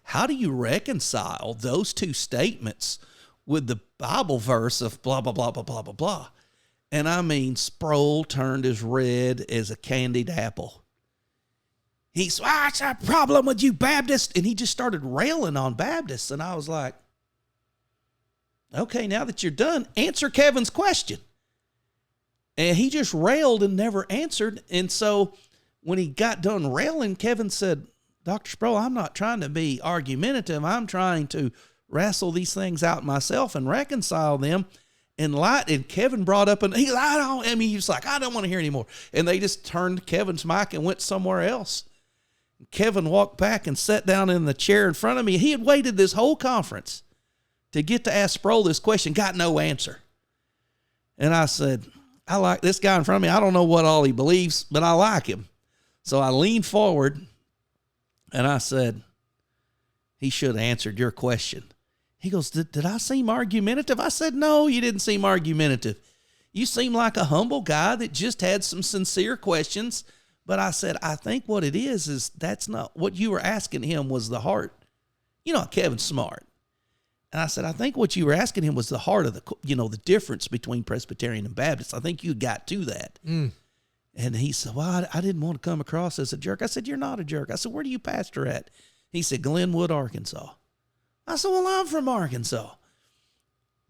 How do you reconcile those 2 statements with the Bible verse of blah, blah, blah, blah, blah, blah, blah? And I mean, Sproul turned as red as a candied apple. He's, it's a problem with you Baptists. And he just started railing on Baptists. And I was like, okay, now that you're done, answer Kevin's question. And he just railed and never answered. And so when he got done railing, Kevin said, Dr. Sproul, I'm not trying to be argumentative. I'm trying to wrestle these things out myself and reconcile them. And Kevin brought up, and he was like, I don't want to hear anymore. And they just turned Kevin's mic and went somewhere else. Kevin walked back and sat down in the chair in front of me. He had waited this whole conference to get to ask Sproul this question, got no answer. And I said, I like this guy in front of me. I don't know what all he believes, but I like him. So I leaned forward and I said, he should have answered your question. He goes, did I seem argumentative? I said, no, you didn't seem argumentative. You seem like a humble guy that just had some sincere questions. But I said, I think what it is that's not what you were asking him was the heart. You know, Kevin's smart. And I said, I think what you were asking him was the heart of the difference between Presbyterian and Baptist. I think you got to that. Mm. And he said, well, I didn't want to come across as a jerk. I said, you're not a jerk. I said, where do you pastor at? He said, Glenwood, Arkansas. I said, well, I'm from Arkansas.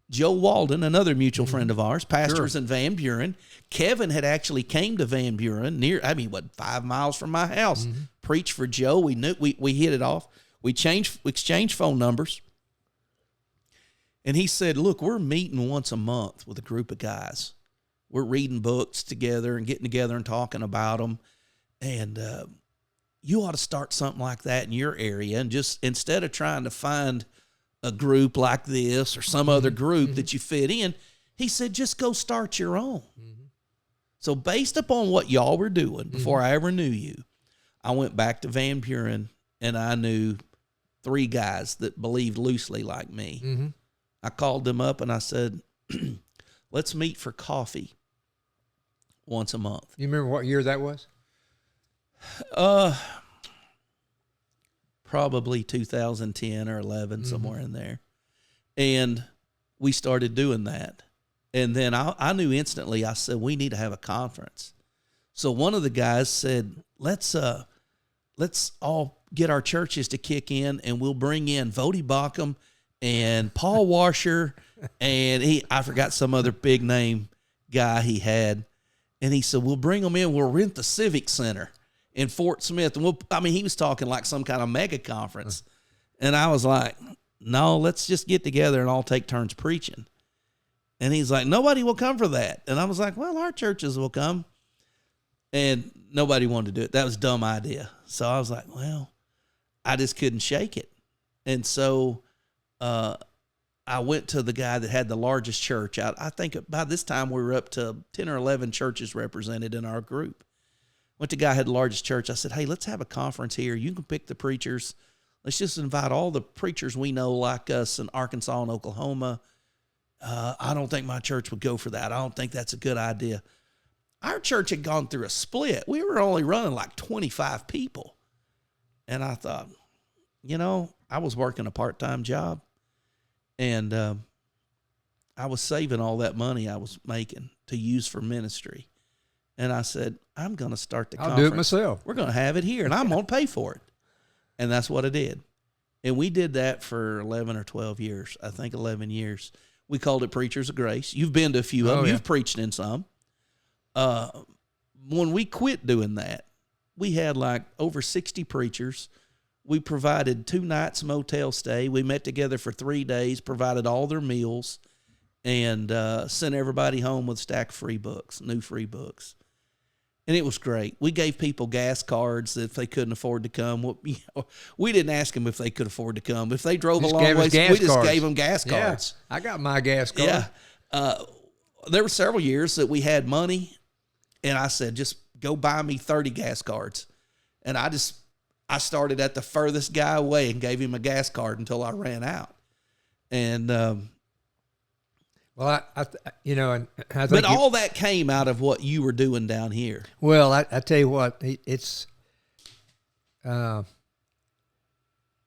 Joe Walden, another mutual friend of ours, pastors in Van Buren. Kevin had actually came to Van Buren 5 miles from my house. Preached for Joe. We knew we hit it off. We exchanged phone numbers. And he said, look, we're meeting once a month with a group of guys. We're reading books together and getting together and talking about them. And you ought to start something like that in your area. And just instead of trying to find a group like this or some other group that you fit in, he said, just go start your own. So based upon what y'all were doing before I ever knew you, I went back to Van Buren and I knew 3 guys that believed loosely like me. I called them up and I said, let's meet for coffee once a month. You remember what year that was? Probably 2010 or 11, somewhere in there. And we started doing that. And then I knew instantly, I said, we need to have a conference. So one of the guys said, let's all get our churches to kick in and we'll bring in Vody Bauckham and Paul Washer and I forgot some other big name guy he had. And he said, we'll bring them in. We'll rent the Civic Center in Fort Smith. And he was talking like some kind of mega conference. And I was like, no, let's just get together and all take turns preaching. And he's like, nobody will come for that. And I was like, well, our churches will come. And nobody wanted to do it. That was a dumb idea. So I was like, well, I just couldn't shake it. And so I went to the guy that had the largest church out. I think by this time we were up to 10 or 11 churches represented in our group. Went to the guy who had the largest church. I said, hey, let's have a conference here. You can pick the preachers. Let's just invite all the preachers we know like us in Arkansas and Oklahoma. I don't think my church would go for that. I don't think that's a good idea. Our church had gone through a split. We were only running like 25 people. And I thought, I was working a part-time job. And I was saving all that money I was making to use for ministry. And I said, I'm going to start the conference. I'll do it myself. We're going to have it here, and I'm going to pay for it. And that's what I did. And we did that for 11 or 12 years. I think 11 years. We called it Preachers of Grace. You've been to a few of them. Yeah. You've preached in some. When we quit doing that, we had like over 60 preachers. We provided 2 nights motel stay. We met together for 3 days, provided all their meals, and sent everybody home with a stack of free books, new free books. And it was great. We gave people gas cards if they couldn't afford to come. We didn't ask them if they could afford to come. If they drove a long ways, we just gave them gas cards. Yeah, I got my gas card. Yeah. There were several years that we had money, and I said, just go buy me 30 gas cards. And I started at the furthest guy away and gave him a gas card until I ran out. And well, I think but all that came out of what you were doing down here. Well, I tell you what, it's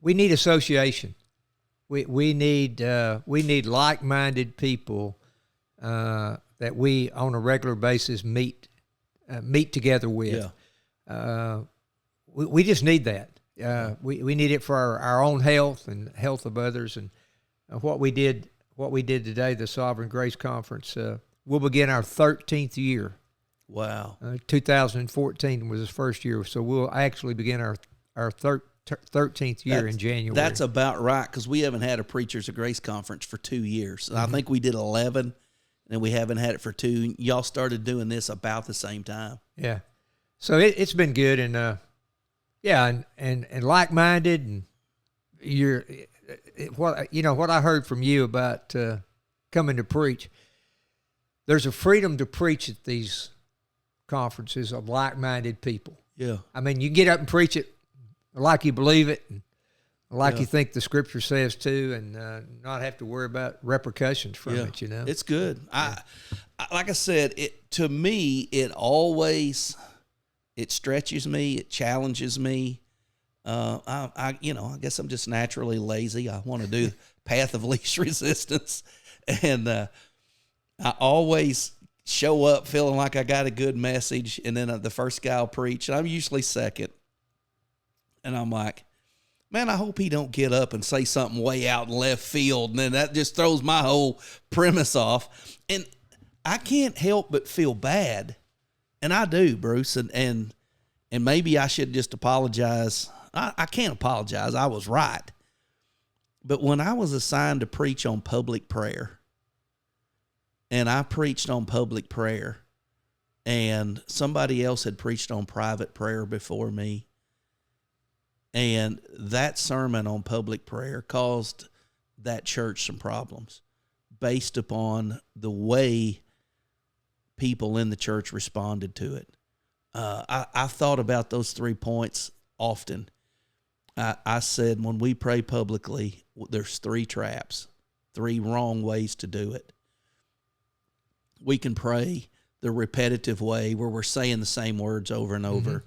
we need association. We need like-minded people that we on a regular basis meet together with. Yeah. We just need that. We need it for our own health and health of others. And what we did today, the Sovereign Grace Conference, we'll begin our 13th year. Wow. 2014 was his first year, so we'll actually begin our 13th year in January. That's about right, because we haven't had a Preachers of Grace Conference for 2 years. I think we did 11, and we haven't had it for 2. Y'all started doing this about the same time. Yeah. So it's been good, and and like-minded, and you're what I heard from you about coming to preach. There's a freedom to preach at these conferences of like-minded people. Yeah. I mean, you get up and preach it like you believe it, and like you think the Scripture says too, and not have to worry about repercussions from it. It's good. I like I said, to me, it stretches me, it challenges me. I guess I'm just naturally lazy. I want to do path of least resistance, and I always show up feeling like I got a good message, and then the first guy will preach, and I'm usually second, and I'm like, man, I hope he don't get up and say something way out in left field, and then that just throws my whole premise off, and I can't help but feel bad, and I do, Bruce, and maybe I should just apologize. I can't apologize. I was right. But when I was assigned to preach on public prayer, and I preached on public prayer, and somebody else had preached on private prayer before me, and that sermon on public prayer caused that church some problems based upon the way people in the church responded to it. I thought about those 3 points often. I said, when we pray publicly, there's 3 traps, 3 wrong ways to do it. We can pray the repetitive way where we're saying the same words over and over.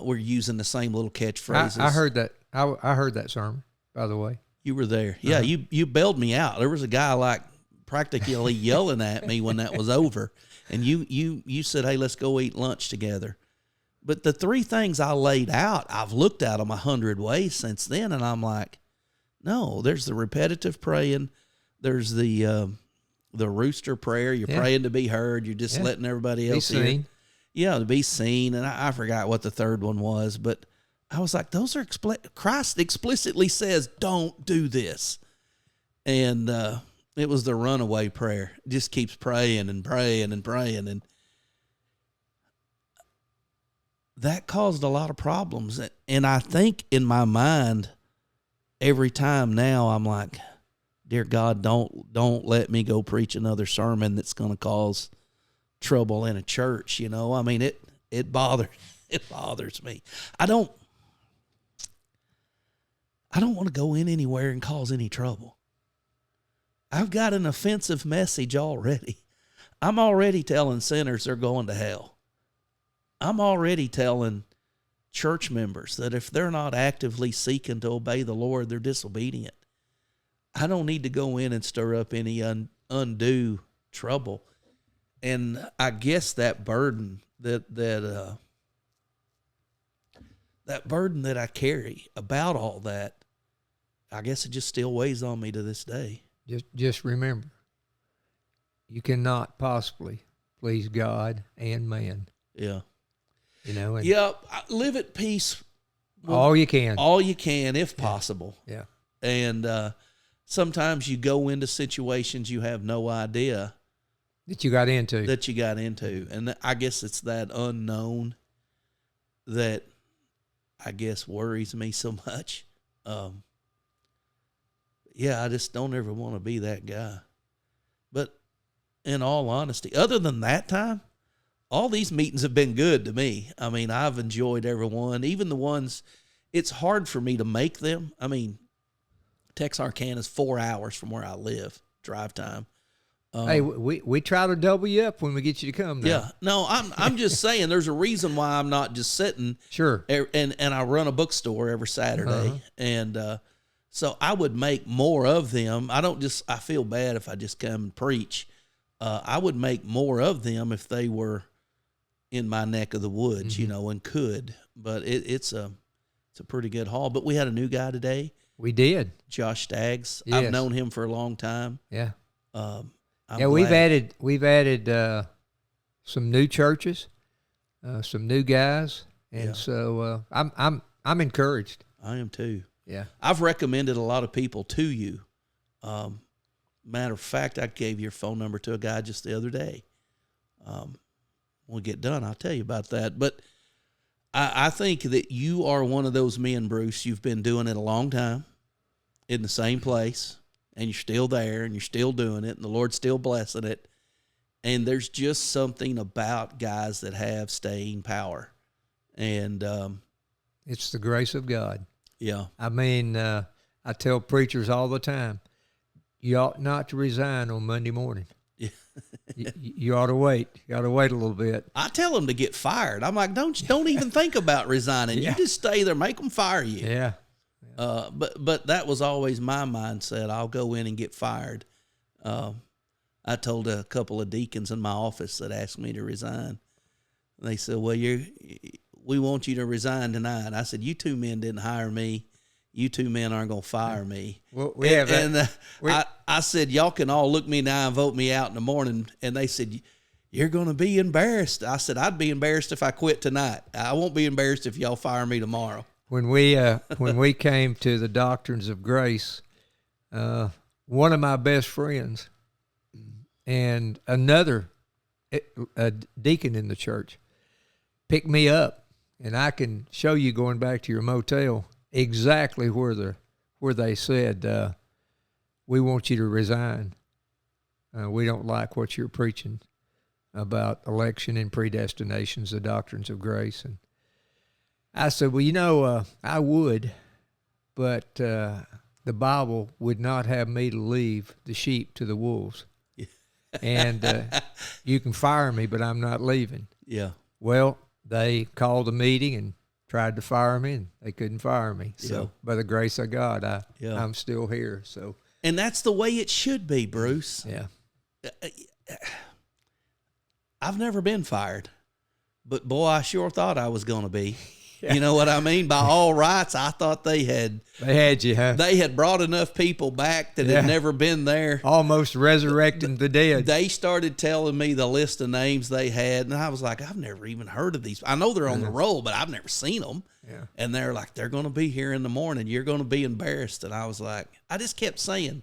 We're using the same little catchphrases. I heard that. I heard that sermon, by the way. You were there. Yeah, you bailed me out. There was a guy like practically yelling at me when that was over. And you said, hey, let's go eat lunch together. But the 3 things I laid out, I've looked at them 100 ways since then, and I'm like, no, there's the repetitive praying. There's the rooster prayer. You're praying to be heard. You're just letting everybody else hear. Yeah, to be seen. And I forgot what the third one was, but I was like, those are Christ explicitly says, don't do this. And it was the runaway prayer. Just keeps praying and praying and praying. And that caused a lot of problems. And I think in my mind, every time now I'm like, dear God, don't let me go preach another sermon that's going to cause trouble in a church. I mean, it bothers me. I don't want to go in anywhere and cause any trouble. I've got an offensive message already. I'm already telling sinners they're going to hell. I'm already telling church members that if they're not actively seeking to obey the Lord, they're disobedient. I don't need to go in and stir up any undue trouble. And I guess that burden that burden that I carry about all that, I guess it just still weighs on me to this day. Just remember, you cannot possibly please God and man. Yeah. And live at peace. All you can. All you can, if possible. Yeah. And sometimes you go into situations you have no idea that you got into. And I guess it's that unknown that I guess worries me so much. I just don't ever want to be that guy. But in all honesty, other than that time, all these meetings have been good to me. I mean, I've enjoyed every one, even the ones, it's hard for me to make them. I mean, Texarkana is 4 hours from where I live, drive time. Hey, we try to double you up when we get you to come now. Yeah. No, I'm just saying there's a reason why I'm not just sitting. Sure. And I run a bookstore every Saturday. And so I would make more of them. I feel bad if I just come and preach. I would make more of them if they were in my neck of the woods, and could. But it's a pretty good haul. But we had a new guy today. We did. Josh Staggs. Yes. I've known him for a long time. Yeah. I'm glad. We've added some new churches, some new guys, and so I'm encouraged. I am too. Yeah. I've recommended a lot of people to you. Matter of fact, I gave your phone number to a guy just the other day. When we get done, I'll tell you about that. But I think that you are one of those men, Bruce. You've been doing it a long time in the same place, and you're still there, and you're still doing it, and the Lord's still blessing it. And there's just something about guys that have staying power. And it's the grace of God. Yeah. I mean, I tell preachers all the time, you ought not to resign on Monday morning. You ought to wait. You ought to wait a little bit. I tell them to get fired. I'm like, don't even think about resigning. You just stay there, make them fire you. Yeah. But that was always my mindset. I'll go in and get fired. I told a couple of deacons in my office that asked me to resign. They said, well, we want you to resign tonight. I said, you two men didn't hire me. You two men aren't going to fire me. Well, we have that. And I said, y'all can all look me in the eye and vote me out in the morning. And they said, you're going to be embarrassed. I said, I'd be embarrassed if I quit tonight. I won't be embarrassed if y'all fire me tomorrow. When we came to the Doctrines of Grace, one of my best friends and another a deacon in the church picked me up, and I can show you going back to your motel exactly where they said, we want you to resign. We don't like what you're preaching about election and predestinations, the doctrines of grace. And I said, well, I would, but the Bible would not have me to leave the sheep to the wolves. And you can fire me, but I'm not leaving. Yeah. Well, they called a meeting and tried to fire me, and they couldn't fire me. So by the grace of God, I'm still here. So, and that's the way it should be, Bruce. Yeah. I've never been fired, but boy, I sure thought I was going to be. Yeah. You know what I mean? By all rights, I thought they had you, huh? They had brought enough people back that had never been there. Almost resurrecting the dead. They started telling me the list of names they had, and I was like, I've never even heard of these. I know they're on the roll, but I've never seen them. Yeah. And they're like, they're going to be here in the morning. You're going to be embarrassed. And I was like, I just kept saying,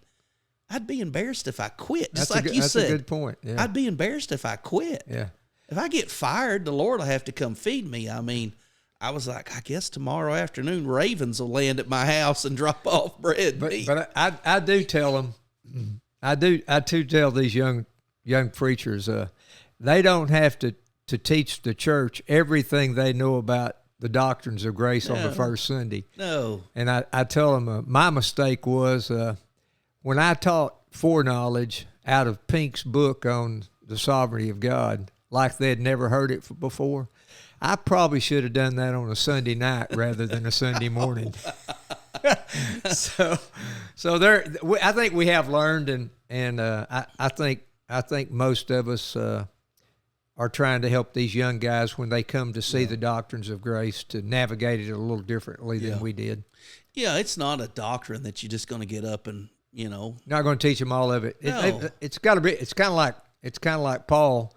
I'd be embarrassed if I quit. Just like you said. That's a good point. Yeah. I'd be embarrassed if I quit. Yeah. If I get fired, the Lord will have to come feed me. I mean, I was like, I guess tomorrow afternoon ravens will land at my house and drop off bread. But I do tell them, I do tell these young preachers, they don't have to teach the church everything they know about the doctrines of grace on the first Sunday. No. And I tell them my mistake was when I taught foreknowledge out of Pink's book on the sovereignty of God, like they'd never heard it before. I probably should have done that on a Sunday night rather than a Sunday morning. So there, I think we have learned, and I think most of us are trying to help these young guys when they come to see the doctrines of grace to navigate it a little differently than we did. Yeah, it's not a doctrine that you're just going to get up and not going to teach them all of it. No. It's got to be. It's kind of like Paul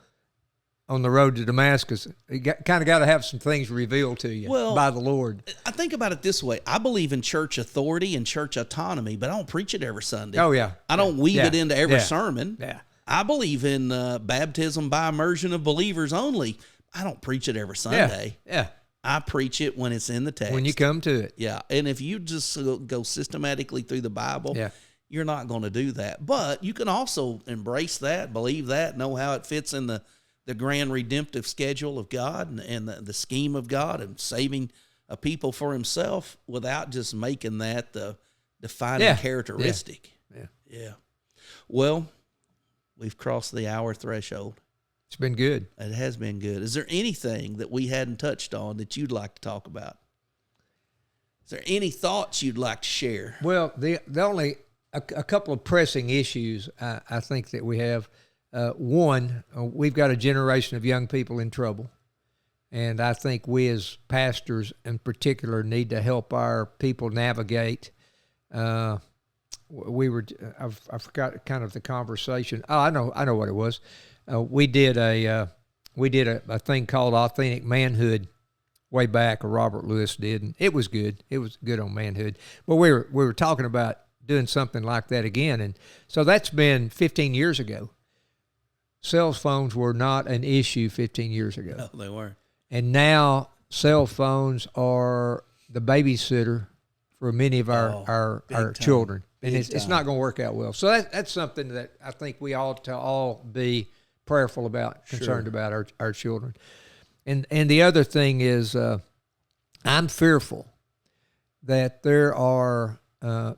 on the road to Damascus. You kind of got to have some things revealed to you by the Lord. I think about it this way. I believe in church authority and church autonomy, but I don't preach it every Sunday. Oh, yeah. I don't weave it into every sermon. Yeah. I believe in baptism by immersion of believers only. I don't preach it every Sunday. Yeah. I preach it when it's in the text. When you come to it. Yeah. And if you just go systematically through the Bible, you're not going to do that. But you can also embrace that, believe that, know how it fits in the grand redemptive schedule of God and the scheme of God and saving a people for himself without just making that the defining characteristic. Yeah. Well, we've crossed the hour threshold. It's been good. It has been good. Is there anything that we hadn't touched on that you'd like to talk about? Is there any thoughts you'd like to share? Well, the only a couple of pressing issues I think that we have. One, we've got a generation of young people in trouble, and I think we as pastors in particular need to help our people navigate. I forgot kind of the conversation. Oh, I know what it was. We did a thing called Authentic Manhood way back, or Robert Lewis did, and it was good. It was good on manhood. But we were talking about doing something like that again, and so that's been 15 years ago. Cell phones were not an issue 15 years ago. No, they weren't. And now cell phones are the babysitter for many of our children. And it's not going to work out well. So that's something that I think we ought to all be prayerful about, concerned about our children. And the other thing is I'm fearful that there are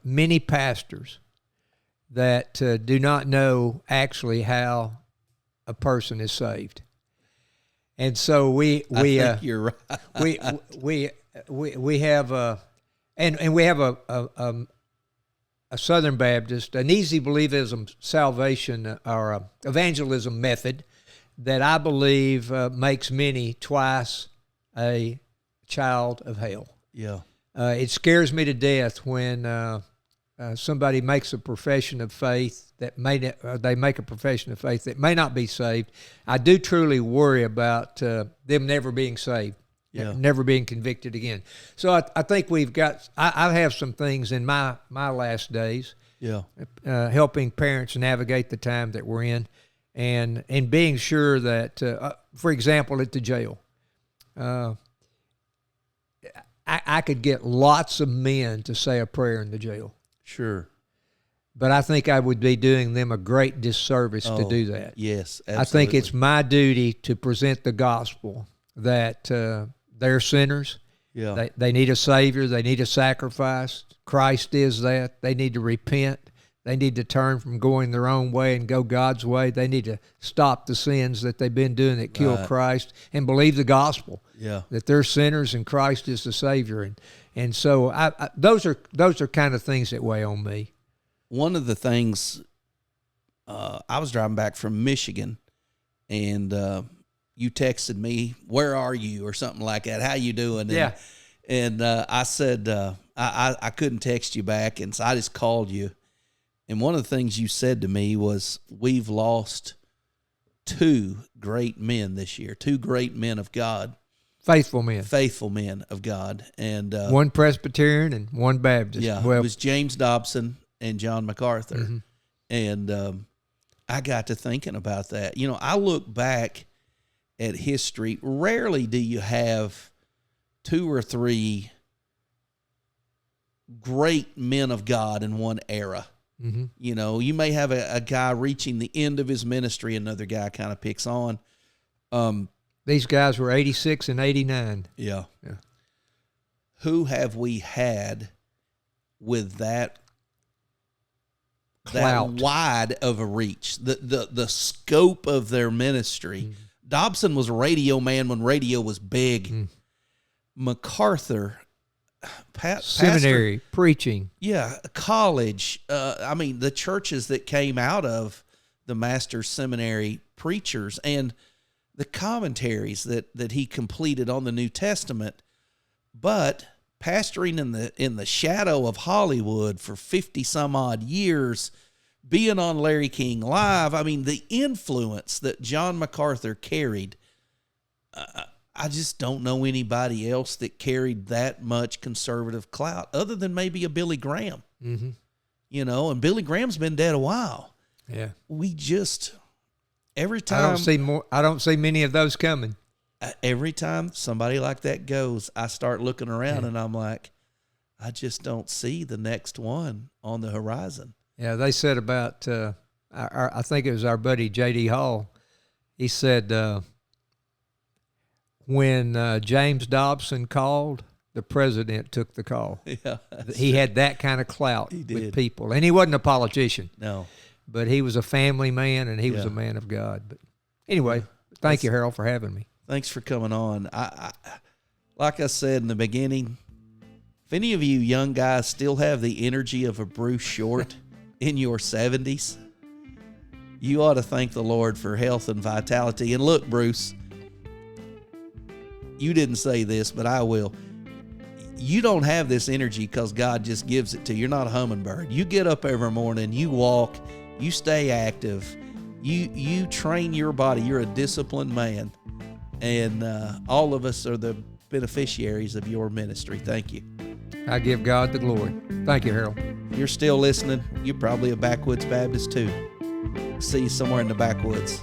many pastors that do not know actually how a person is saved. And so we I think you're right. we have a Southern Baptist, an easy believism salvation or evangelism method that I believe makes many twice a child of hell. Yeah. It scares me to death when somebody makes a profession of faith that they make a profession of faith that may not be saved. I do truly worry about them never being saved, never being convicted again. So I think we've got. I have some things in my last days, helping parents navigate the time that we're in, and being sure that, for example, at the jail. I could get lots of men to say a prayer in the jail. Sure. But I think I would be doing them a great disservice to do that. Yes, absolutely. I think it's my duty to present the gospel that they're sinners. Yeah. They need a Savior. They need a sacrifice. Christ is that. They need to repent. They need to turn from going their own way and go God's way. They need to stop the sins that they've been doing that kill Christ and believe the gospel. Yeah. That they're sinners and Christ is the Savior. And so those are kind of things that weigh on me. One of the things, I was driving back from Michigan, and you texted me, "Where are you?" or something like that. "How you doing?" And I said I couldn't text you back, and so I just called you. And one of the things you said to me was, "We've lost two great men this year, two great men of God." Faithful men of God. And one Presbyterian and one Baptist. Yeah, well, it was James Dobson and John MacArthur. Mm-hmm. And I got to thinking about that. You know, I look back at history. Rarely do you have two or three great men of God in one era. Mm-hmm. You know, you may have a guy reaching the end of his ministry, another guy kind of picks on. These guys were 86 and 89. Yeah. Who have we had with that clout, that wide of a reach, the scope of their ministry? Mm-hmm. Dobson was a radio man when radio was big. Mm. MacArthur, seminary, pastor, preaching. Yeah, college. I mean, the churches that came out of the master's seminary preachers and the commentaries that he completed on the New Testament, but pastoring in the shadow of Hollywood for 50 some odd years, being on Larry King Live. I mean, the influence that John MacArthur carried, I just don't know anybody else that carried that much conservative clout other than maybe a Billy Graham. Mm-hmm. You know, and Billy Graham's been dead a while. Yeah. We just, every time. I don't see many of those coming. Every time somebody like that goes, I start looking around and I'm like, I just don't see the next one on the horizon. Yeah, they said about, I think it was our buddy J.D. Hall. He said, when James Dobson called, the president took the call. Yeah, he had that kind of clout with people. And he wasn't a politician. No. But he was a family man, and he was a man of God. But anyway, thank you, Harold, for having me. Thanks for coming on. I like I said in the beginning, if any of you young guys still have the energy of a Bruce Short in your 70s, you ought to thank the Lord for health and vitality. And look, Bruce, you didn't say this, but I will. You don't have this energy because God just gives it to you. You're not a hummingbird. You get up every morning, you walk, you stay active, you train your body. You're a disciplined man. And all of us are the beneficiaries of your ministry. Thank you. I give God the glory. Thank you, Harold. You're still listening. You're probably a backwoods Baptist too. See you somewhere in the backwoods.